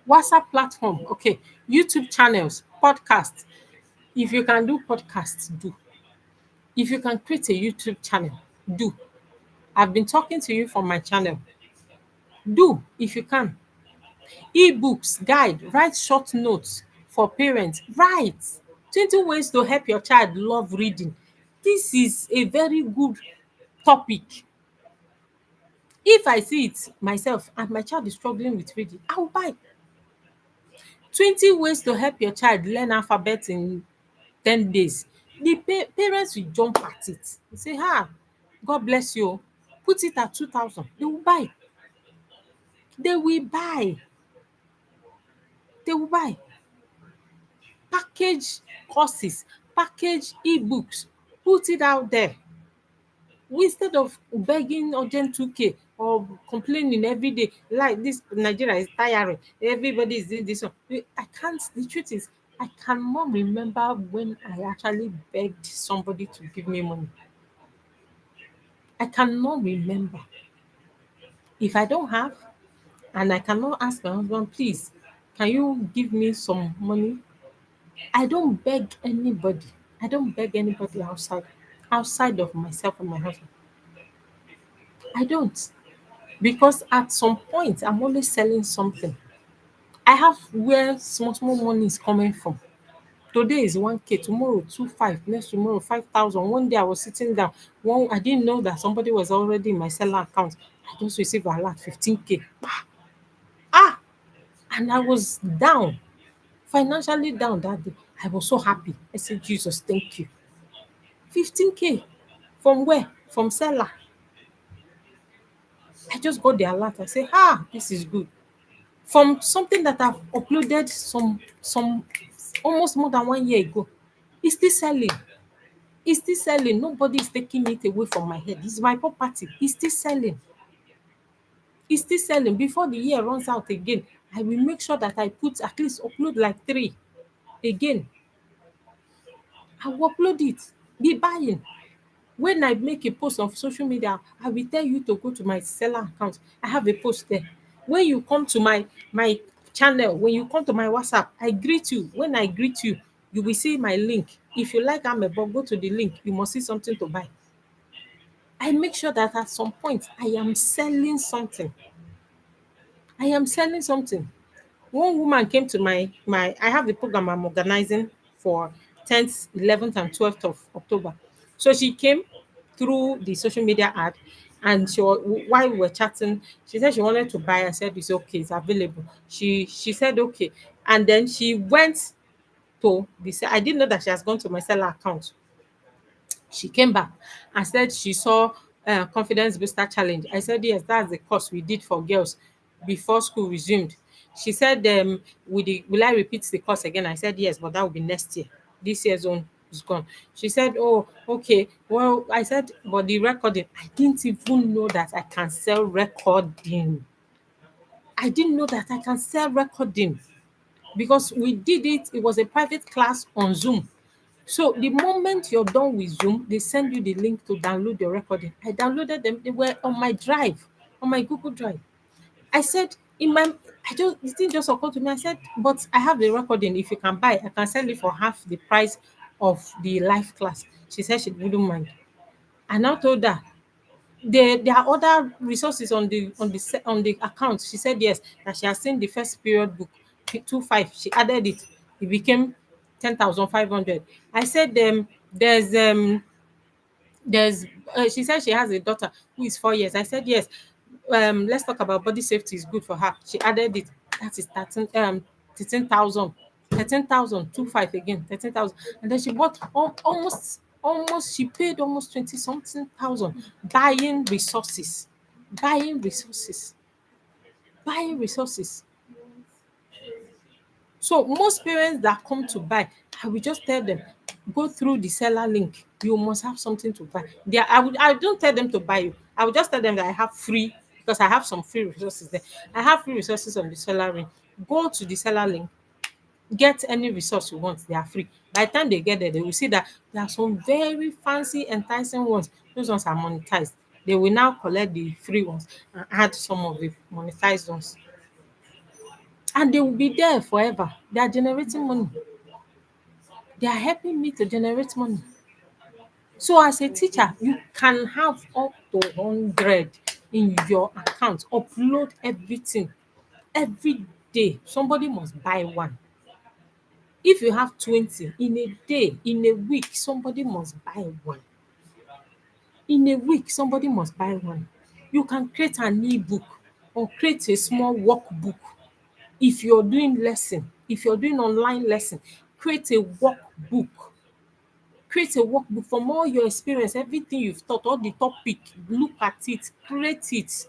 Speaker 1: WhatsApp platform, okay. YouTube channels, podcasts. If you can do podcasts, do. If you can create a YouTube channel, do. I've been talking to you from my channel. Do if you can. Ebooks, guide, write short notes for parents. Write 20 ways to help your child love reading. This is a very good topic. If I see it myself and my child is struggling with reading, I will buy 20 ways to help your child learn alphabet in 10 days. The parents will jump at it. They say, God bless you. Put it at 2,000. They will buy. They will buy. They will buy. package courses, package ebooks, put it out there. Instead of begging urgent 2K or complaining every day, like this Nigeria is tiring, everybody is doing this one. I can't, the truth is, I cannot remember when I actually begged somebody to give me money. I cannot remember. If I don't have, and I cannot ask my husband, please, can you give me some money? I don't beg anybody. I don't beg anybody outside of myself and my husband. I don't. Because at some point, I'm always selling something. I have where small, small money is coming from. Today is 1K, tomorrow 2.5, next tomorrow 5,000. One day I was sitting down. I didn't know that somebody was already in my seller account. I just received a lot 15K. Ah, and I was down, financially down that day. I was so happy. I said, Jesus, thank you. 15K from where? From seller. I just got the alert. I say, this is good. From something that I've uploaded some almost more than 1 year ago. It's still selling. It's still selling. Nobody is taking it away from my head. It's my property. It's still selling. It's still selling. Before the year runs out again, I will make sure that I put at least upload like three again. I will upload it. Be buying. When I make a post on social media, I will tell you to go to my seller account. I have a post there. When you come to my channel, when you come to my WhatsApp, I greet you. When I greet you, you will see my link. If you like Amebo, go to the link. You must see something to buy. I make sure that at some point I am selling something. I am selling something. One woman came to my I have the program I'm organizing for 10th, 11th, and 12th of October. So she came through the social media ad, and while we were chatting, she said she wanted to buy. I said it's okay, it's available. She said okay, and then she went to I didn't know that she has gone to my seller account. She came back and said she saw confidence booster challenge. I said yes, that's the course we did for girls before school resumed. She said, will I repeat the course again? I said yes, but that will be next year. This year's own is gone. She said, oh, okay. Well, I said, but the recording, I didn't even know that I can sell recording. I didn't know that I can sell recording because we did it. It was a private class on Zoom. So the moment you're done with Zoom, they send you the link to download your recording. I downloaded them. They were on my drive, on my Google Drive. I said, the thing just occurred to me. I said, but I have the recording. If you can buy, I can sell it for half the price of the live class. She said she wouldn't mind. I now told her, there are other resources on the account. She said yes, that she has seen the first period book 2.5. She added it. It became 10,500. I said there's she said she has a daughter who is 4 years. I said yes. Let's talk about body safety is good for her. She added it. That is 13,000. 13,000 again, 13,000. And then she bought almost she paid almost 20 something thousand buying resources. Buying resources. Buying resources. So most parents that come to buy, I will just tell them, go through the seller link. You must have something to buy. I don't tell them to buy you. I will just tell them that I have free, because I have some free resources there. I have free resources on the seller link. Go to the seller link, get any resource you want, they are free. By the time they get there, they will see that there are some very fancy, enticing ones. Those ones are monetized. They will now collect the free ones and add some of the monetized ones. And they will be there forever. They are generating money. They are helping me to generate money. So as a teacher, you can have up to 100 in your account. Upload everything. Every day, somebody must buy one. If you have 20 in a day, in a week, somebody must buy one. In a week, somebody must buy one. You can create an ebook or create a small workbook. If you're doing lesson, if you're doing online lesson, create a workbook. Create a workbook from all your experience, everything you've taught, all the topic, look at it, create it,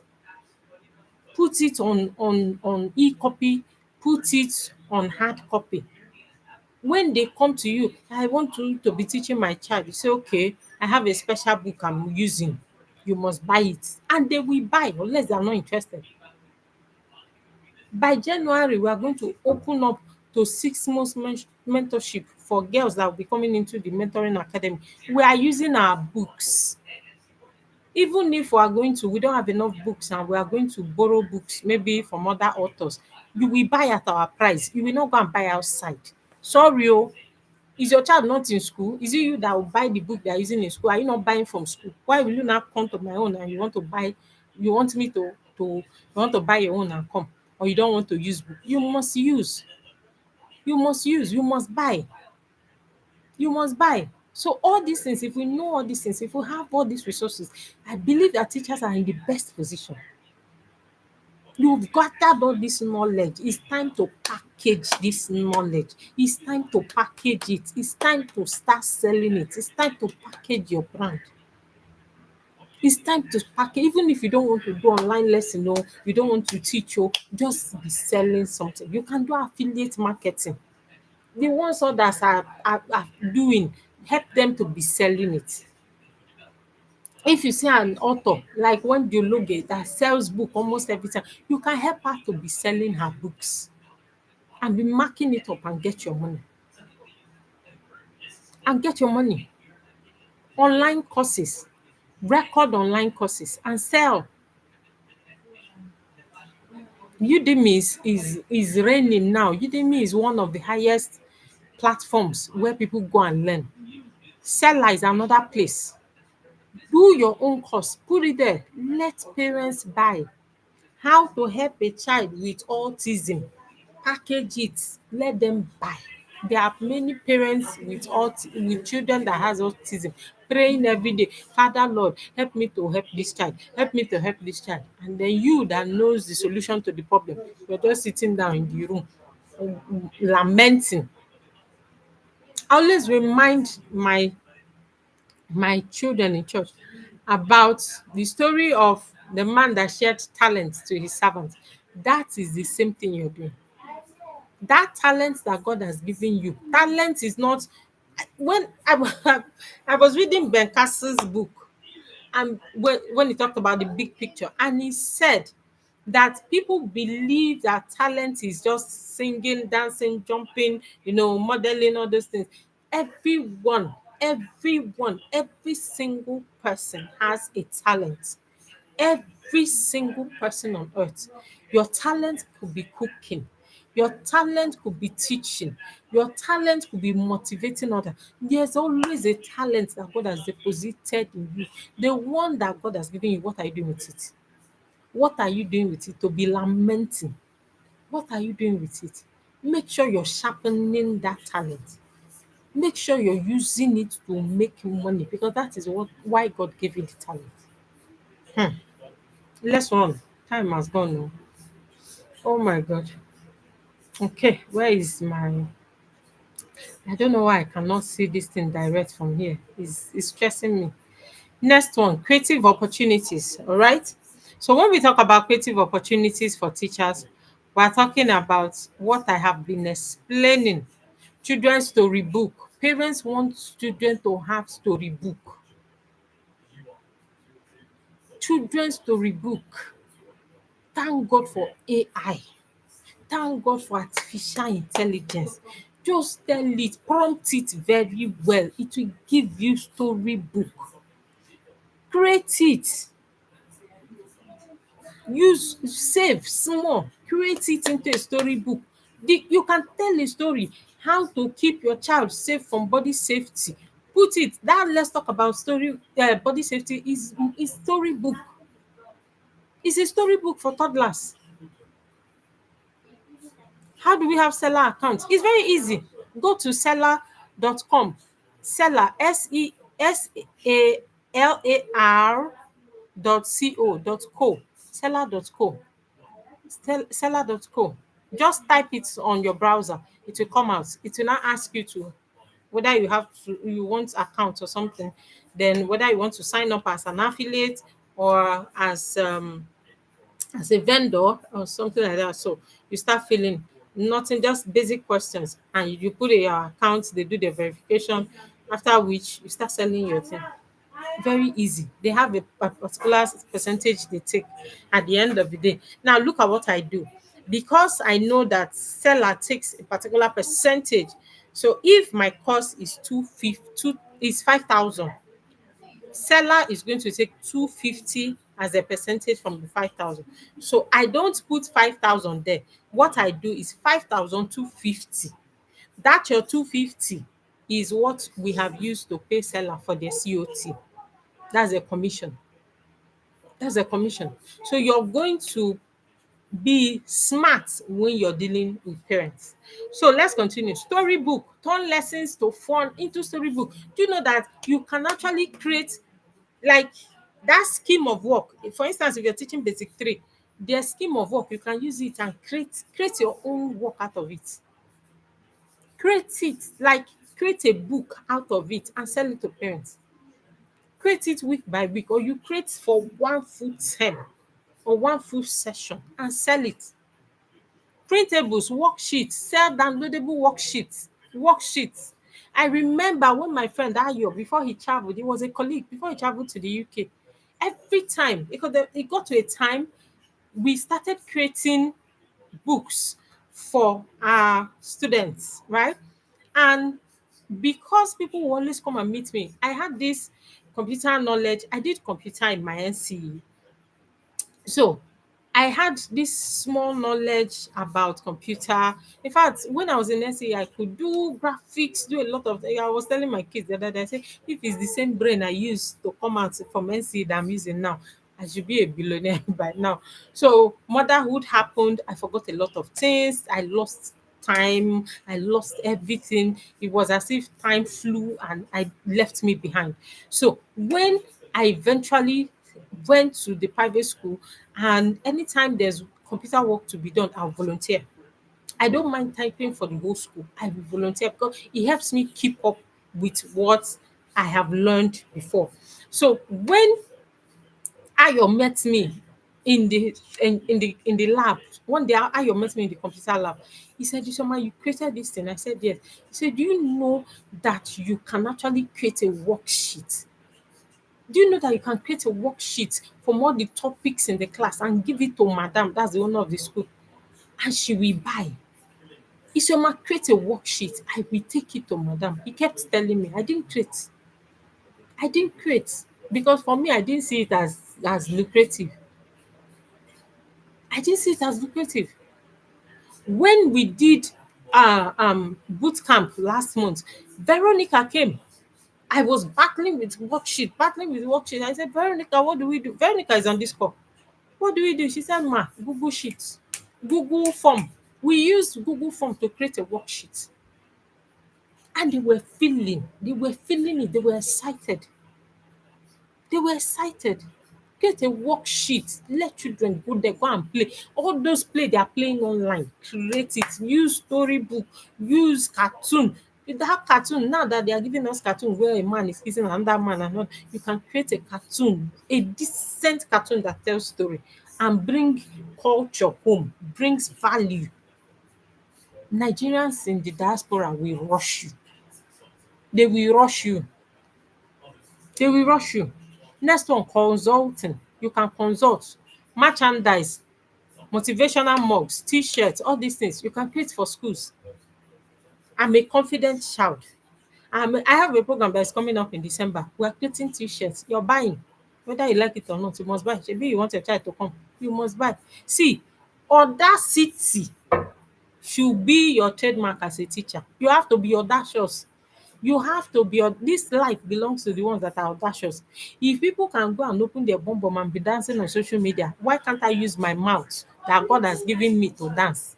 Speaker 1: put it on e-copy, put it on hard copy. When they come to you, I want to be teaching my child, you say, okay, I have a special book I'm using. You must buy it. And they will buy unless they are not interested. By January, we are going to open up to 6 months mentorship for girls that will be coming into the mentoring academy. We are using our books. Even if we don't have enough books and we are going to borrow books maybe from other authors, you will buy at our price. You will not go and buy outside. Sorry oh, is your child not in school? Is it you that will buy the book they are using in school? Are you not buying from school? Why will you not come to my own and you want to buy, you want me to you want to buy your own and come, or you don't want to use book? You must use, you must buy, you must buy. So all these things, if we know all these things, if we have all these resources, I believe that teachers are in the best position. You've gathered all this knowledge. It's time to package this knowledge. It's time to package it. It's time to start selling it. It's time to package your brand. It's time to package. Even if you don't want to do online lesson or you don't want to teach, or just be selling something. You can do affiliate marketing. The ones others are doing, help them to be selling it. If you see an author like one Diologe that sells book almost every time, you can help her to be selling her books and be marking it up and get your money. And get your money. Online courses, record online courses and sell. Udemy is reigning now. Udemy is one of the highest platforms where people go and learn. Seller is another place. Do your own course, put it there. Let parents buy. How to help a child with autism, package it, let them buy. There are many parents with children that has autism praying every day, Father Lord, help me to help this child, help me to help this child. And then you that knows the solution to the problem, you're just sitting down in the room lamenting. I always remind my children in church about the story of the man that shared talent to his servant. That is the same thing you're doing. That talent that God has given you, talent is not, when I was reading Ben Cass's book, and when he talked about the big picture, and he said that people believe that talent is just singing, dancing, jumping, modeling, all those things. Every single person has a talent. Every single person on earth. Your talent could be cooking. Your talent could be teaching. Your talent could be motivating others. There's always a talent that God has deposited in you. The one that God has given you, what are you doing with it? What are you doing with it? To be lamenting. What are you doing with it? Make sure you're sharpening that talent. Make sure you're using it to make money, because that is why God gave you the talent. Let's run. Time has gone. Oh, oh my God. Okay, where is my? I don't know why I cannot see this thing direct from here. It's stressing me. Next one, creative opportunities. All right. So when we talk about creative opportunities for teachers, we're talking about what I have been explaining. Children's storybook. Parents want children to have storybook. Children's storybook. Thank God for AI. Thank God for artificial intelligence. Just tell it, prompt it very well. It will give you storybook. Create it. Use save small, create it into a storybook. You can tell a story how to keep your child safe from body safety. Put it that, let's talk about story body safety is storybook. It's a storybook for toddlers. How do we have seller accounts? It's very easy. Go to seller.com. Seller, SEALAR .co. Seller.co. Seller.co. Just type it on your browser. It will come out. It will not ask you to whether you want account or something. Then whether you want to sign up as an affiliate or as a vendor or something like that. So you start filling. nothing, just basic questions, and you put in your account, they do the verification, after which you start selling your thing. Very easy. They have a particular percentage they take at the end of the day. Now look at what I do. Because I know that seller takes a particular percentage. So if my cost is 250, is 5,000, seller is going to take 250 as a percentage from the 5,000. So I don't put 5,000 there. What I do is 5,250. That your 250 is what we have used to pay seller for their COT. That's a commission. That's a commission. So you're going to be smart when you're dealing with parents. So let's continue. Storybook. Turn lessons to fun into storybook. Do you know that you can actually create like that scheme of work? For instance, if you're teaching basic three, their scheme of work, you can use it and create your own work out of it. Create it, like create a book out of it and sell it to parents. Create it week by week, or you create for one full term or one full session and sell it. Printables, worksheets, sell downloadable worksheets. I remember when my friend Ayo, before he traveled, he was a colleague, before he traveled to the UK, every time, because it got to a time we started creating books for our students, right? And because people will always come and meet me, I had this computer knowledge. I did computer in my NCE. So I had this small knowledge about computer. In fact, when I was in NCE, I could do graphics, do a lot of things. I was telling my kids the other day, I said, if it's the same brain I used to come out from NCE that I'm using now, I should be a billionaire by now. So motherhood happened. I forgot a lot of things. I lost time. I lost everything. It was as if time flew and I left me behind. So when I eventually went to the private school, and anytime there's computer work to be done, I'll volunteer. I don't mind typing for the whole school. I will volunteer because it helps me keep up with what I have learned before. So when Ayo met me in the lab. One day Ayo met me in the computer lab. He said, Isoma, you created this thing. I said, yes. He said, do you know that you can actually create a worksheet? Do you know that you can create a worksheet from all the topics in the class and give it to madam, that's the owner of the school, and she will buy? Isioma, create a worksheet. I will take it to madam. He kept telling me, I didn't create. I didn't create because for me, I didn't see it as lucrative. I didn't see it as lucrative. When we did boot camp last month, Veronica came. I was battling with worksheet. I said, Veronica, what do we do? Veronica is on this call. What do we do? She said, Ma, Google Sheets, Google Form. We used Google Form to create a worksheet. And they were feeling it, they were excited. They were excited. Get a worksheet, let children go there, go and play. All those play they are playing online, create it, use storybook, use cartoon. With that cartoon, now that they are giving us cartoon where a man is kissing another man and all, you can create a cartoon, a decent cartoon that tells story and bring culture home, brings value. Nigerians in the diaspora will rush you. They will rush you. They will rush you. Next one, consulting. You can consult. Merchandise, motivational mugs, t-shirts, all these things you can create for schools. I'm a confident child. I have a program that is coming up in December. We're creating t-shirts. You're buying. Whether you like it or not, you must buy. Maybe you want your child to come, you must buy. See, audacity should be your trademark as a teacher. You have to be audacious. You have to be this life belongs to the ones that are audacious. If people can go and open their bum and be dancing on social media, why can't I use my mouth that God has given me to dance?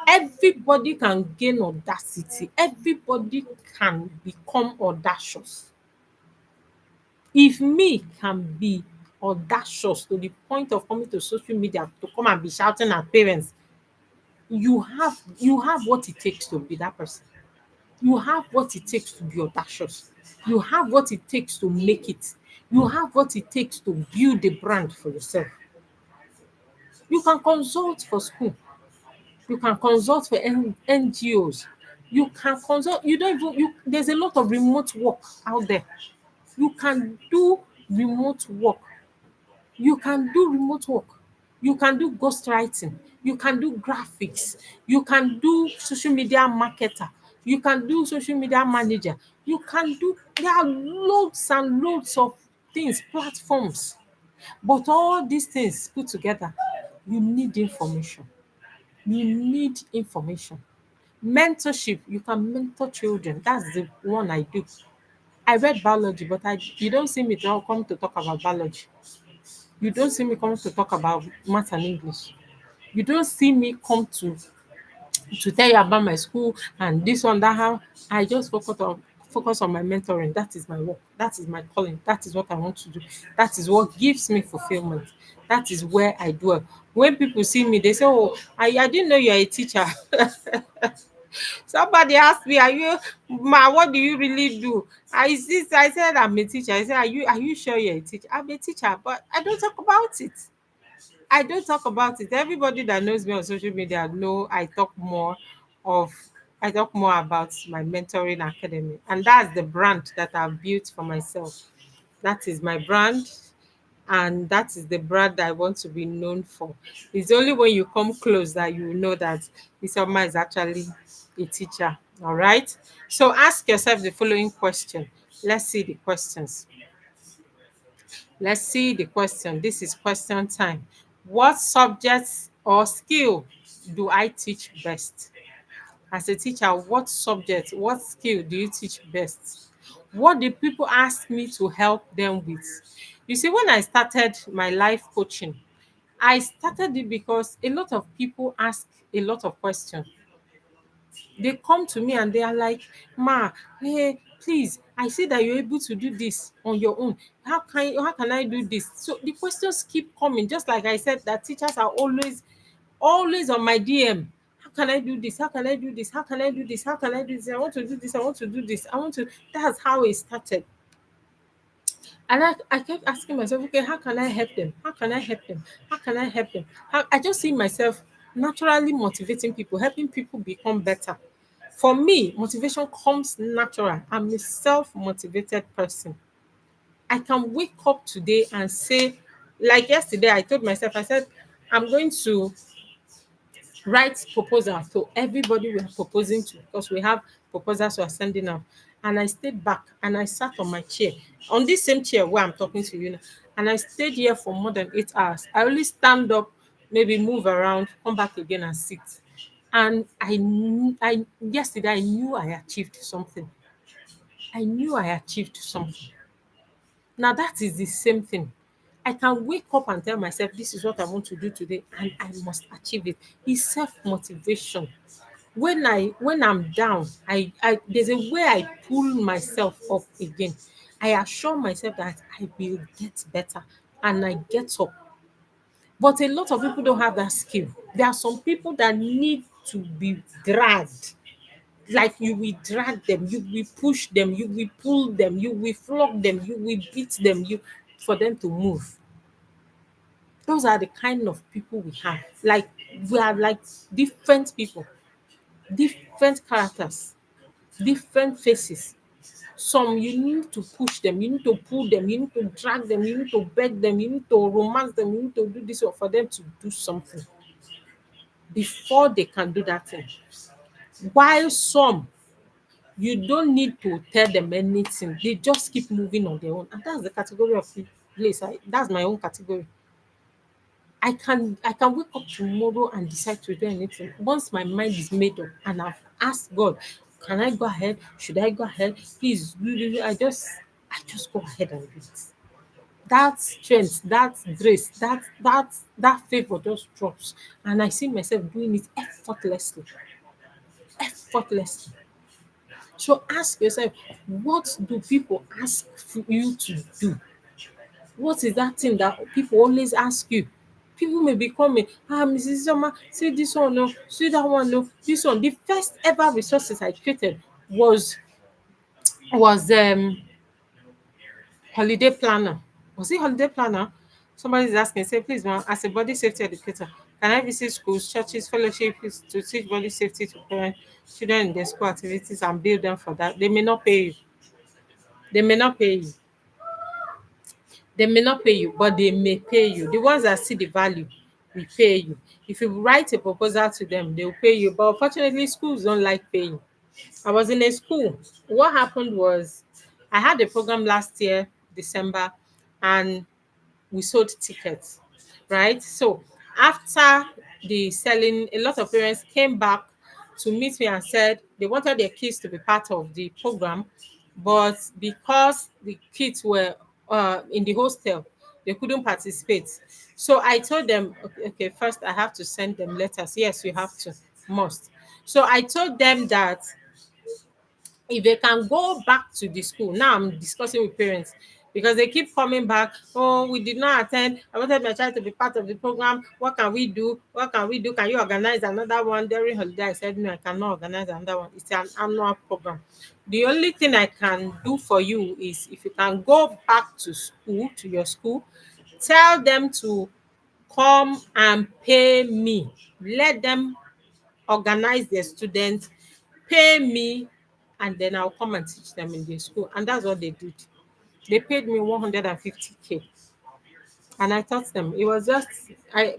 Speaker 1: Everybody can gain audacity. Everybody can become audacious. If me can be audacious to the point of coming to social media to come and be shouting at parents, you have what it takes to be that person. You have what it takes to be audacious. You have what it takes to make it. You have what it takes to build a brand for yourself. You can consult for school. You can consult for NGOs. You can consult, you don't even, there's a lot of remote work out there. You can do remote work. You can do remote work. You can do ghostwriting. You can do graphics. You can do social media marketer. You can do social media manager. You can do, there are loads and loads of things, platforms. But all these things put together, you need information. You need information. Mentorship, you can mentor children. That's the one I do. I read biology, but you don't see me come to talk about biology. You don't see me come to talk about math and English. You don't see me come to tell you about my school and this one, that how I just focus on my mentoring. That is my work. That is my calling. That is what I want to do. That is what gives me fulfillment. That is where I dwell. When people see me, they say, "Oh, I didn't know you're a teacher." Somebody asked me, "Are you ma? What do you really do?" I said, "I'm a teacher." I said, "Are you sure you're a teacher?" I'm a teacher, but I don't talk about it. I don't talk about it. Everybody that knows me on social media know of I talk more about my mentoring academy. And that's the brand that I've built for myself. That is my brand, and that is the brand I want to be known for. It's only when you come close that you know that Isoma is actually a teacher. All right. So ask yourself the following question. Let's see the questions. Let's see the question. This is question time. What subjects or skill do I teach best? As a teacher, what subject, what skill do you teach best? What do people ask me to help them with? You see, when I started my life coaching, I started it because a lot of people ask a lot of questions. They come to me and they are like, "Ma, hey, please, I see that you're able to do this on your own. How can I do this?" So the questions keep coming. Just like I said, that teachers are always on my DM. How can I do this? How can I do this? How can I do this? How can I do this? I want to do this. I want to do this. I want to. That's how it started. And I kept asking myself, okay, how can I help them? How can I help them? How can I help them? I just see myself naturally motivating people, helping people become better. For me, motivation comes natural. I'm a self-motivated person. I can wake up today and say, like yesterday, I told myself, I said, I'm going to write proposal to everybody we are proposing to, because we have proposals we are sending out. And I stayed back and I sat on my chair, on this same chair where I'm talking to you now. And I stayed here for more than 8 hours. I only stand up, maybe move around, come back again and sit. And yesterday I knew I achieved something. I knew I achieved something. Now that is the same thing. I can wake up and tell myself this is what I want to do today and I must achieve it. It's self-motivation. When I'm down, I there's a way I pull myself up again. I assure myself that I will get better and I get up. But a lot of people don't have that skill. There are some people that need to be dragged. Like you will drag them, you will push them, you will pull them, you will flog them, you will beat them, you for them to move. Those are the kind of people we have. Like we are like different people, different characters, different faces. Some you need to push them, you need to pull them, you need to drag them, you need to beg them, you need to romance them, you need to do this for them to do something before they can do that thing. While some, you don't need to tell them anything. They just keep moving on their own. And that's the category of place. That's my own category. I can wake up tomorrow and decide to do anything. Once my mind is made up and I've asked God, can I go ahead? Should I go ahead? Please, I just go ahead and do it. That strength, that grace, that favor just drops. And I see myself doing it effortlessly. Effortlessly. So ask yourself, what do people ask for you to do? What is that thing that people always ask you? People may be coming, Mrs. Zoma, see this one, no, see that one, no, this one. The first ever resources I created was holiday planner. Was it holiday planner? Somebody is asking, say, please, ma'am, as a body safety educator, Can I visit schools, churches, fellowships to teach body safety to parents, children in their school activities and bill them for that? They may not pay you. They may not pay you. They may not pay you, but they may pay you. The ones that see the value will pay you. If you write a proposal to them, they will pay you. But unfortunately, schools don't like paying. I was in a school. What happened was I had a program last year, December, and we sold tickets, right? So after the selling, a lot of parents came back to meet me and said they wanted their kids to be part of the program, but because the kids were in the hostel, they couldn't participate. So I told them, okay, okay, first I have to send them letters. Yes, you have to, must. So I told them that if they can go back to the school. Now I'm discussing with parents because they keep coming back. Oh, we did not attend. I wanted my child to be part of the program. What can we do? What can we do? Can you organize another one during holiday? I said, no, I cannot organize another one. It's an annual program. The only thing I can do for you is if you can go back to school, to your school, tell them to come and pay me. Let them organize their students, pay me, and then I'll come and teach them in the school. And that's what they did. They paid me 150K. And I taught them. It was just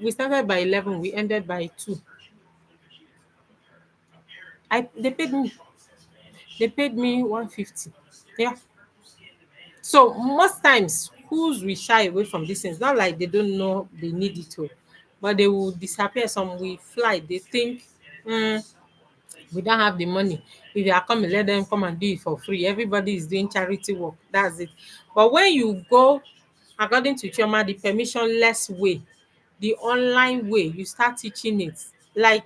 Speaker 1: we started by 11, we ended by 2. I they paid me 150. Yeah. So most times schools will shy away from these things. Not like they don't know they need it to, but they will disappear. Some will fly. They think, "Hmm, we don't have the money. If you are coming, let them come and do it for free. Everybody is doing charity work. That's it." But when you go, according to Chioma, the permissionless way, the online way, you start teaching it. Like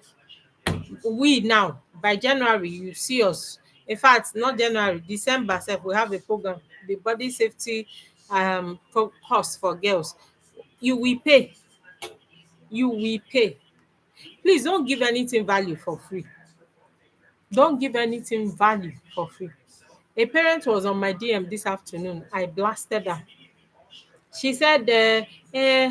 Speaker 1: we now, by January, you see us. In fact, not January, December sef, we have a program, the body safety course for girls. You will pay. You will pay. Please don't give anything value for free. Don't give anything value for free. A parent was on my DM this afternoon. I blasted her. She said,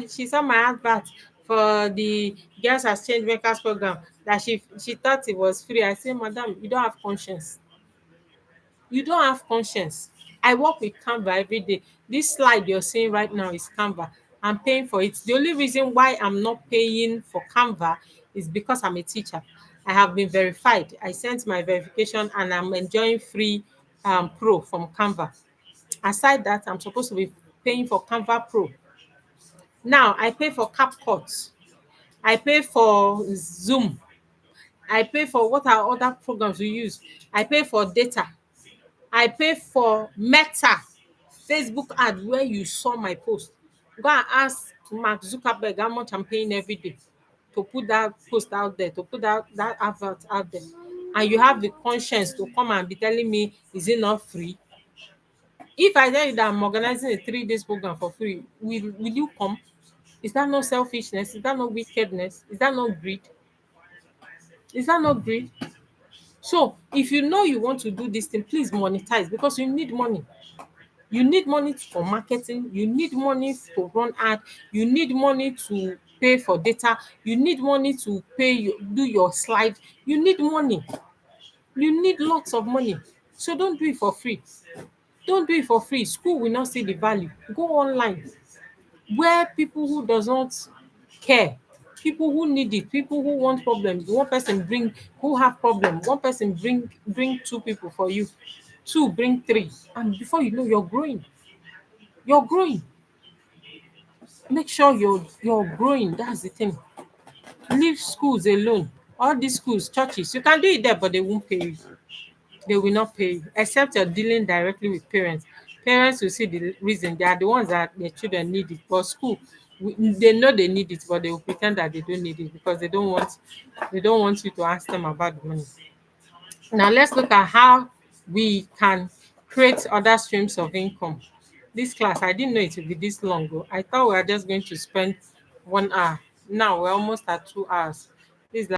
Speaker 1: she saw my advert for the Girls as Change Makers program that she thought it was free. I said, Madam, you don't have conscience. You don't have conscience. I work with Canva every day. This slide you're seeing right now is Canva. I'm paying for it. The only reason why I'm not paying for Canva is because I'm a teacher. I have been verified. I sent my verification and I'm enjoying free pro from Canva. Aside that, I'm supposed to be paying for Canva Pro. Now I pay for CapCut. I pay for Zoom. I pay for what are other programs we use. I pay for data. I pay for Meta, Facebook ad where you saw my post. Go and ask Mark Zuckerberg how much I'm paying every day to put that post out there, to put that advert out there. And you have the conscience to come and be telling me, is it not free? If I tell you that I'm organizing a 3 days program for free, will you come? Is that not selfishness? Is that not wickedness? Is that not greed? Is that not greed? So if you know you want to do this thing, please monetize because you need money. You need money for marketing, you need money to run ad, you need money to pay for data, you need money to do your slide, you need money, you need lots of money. So don't do it for free. Don't do it for free. School will not see the value. Go online where people who does not care, people who need it, people who want problems, one person bring, who have problem, one person bring 2 people for you, 2 bring 3, and before you know, you're growing. Make sure you're growing. That's the thing. Leave schools alone. All these schools, churches, you can do it there, but they won't pay you. They will not pay you, except you're dealing directly with parents. Parents will see the reason. They are the ones that their children need it. But school, they know they need it, but they will pretend that they don't need it because they don't want you to ask them about the money. Now let's look at how we can create other streams of income. This class, I didn't know it would be this long. I thought we were just going to spend 1 hour. Now we're almost at 2 hours.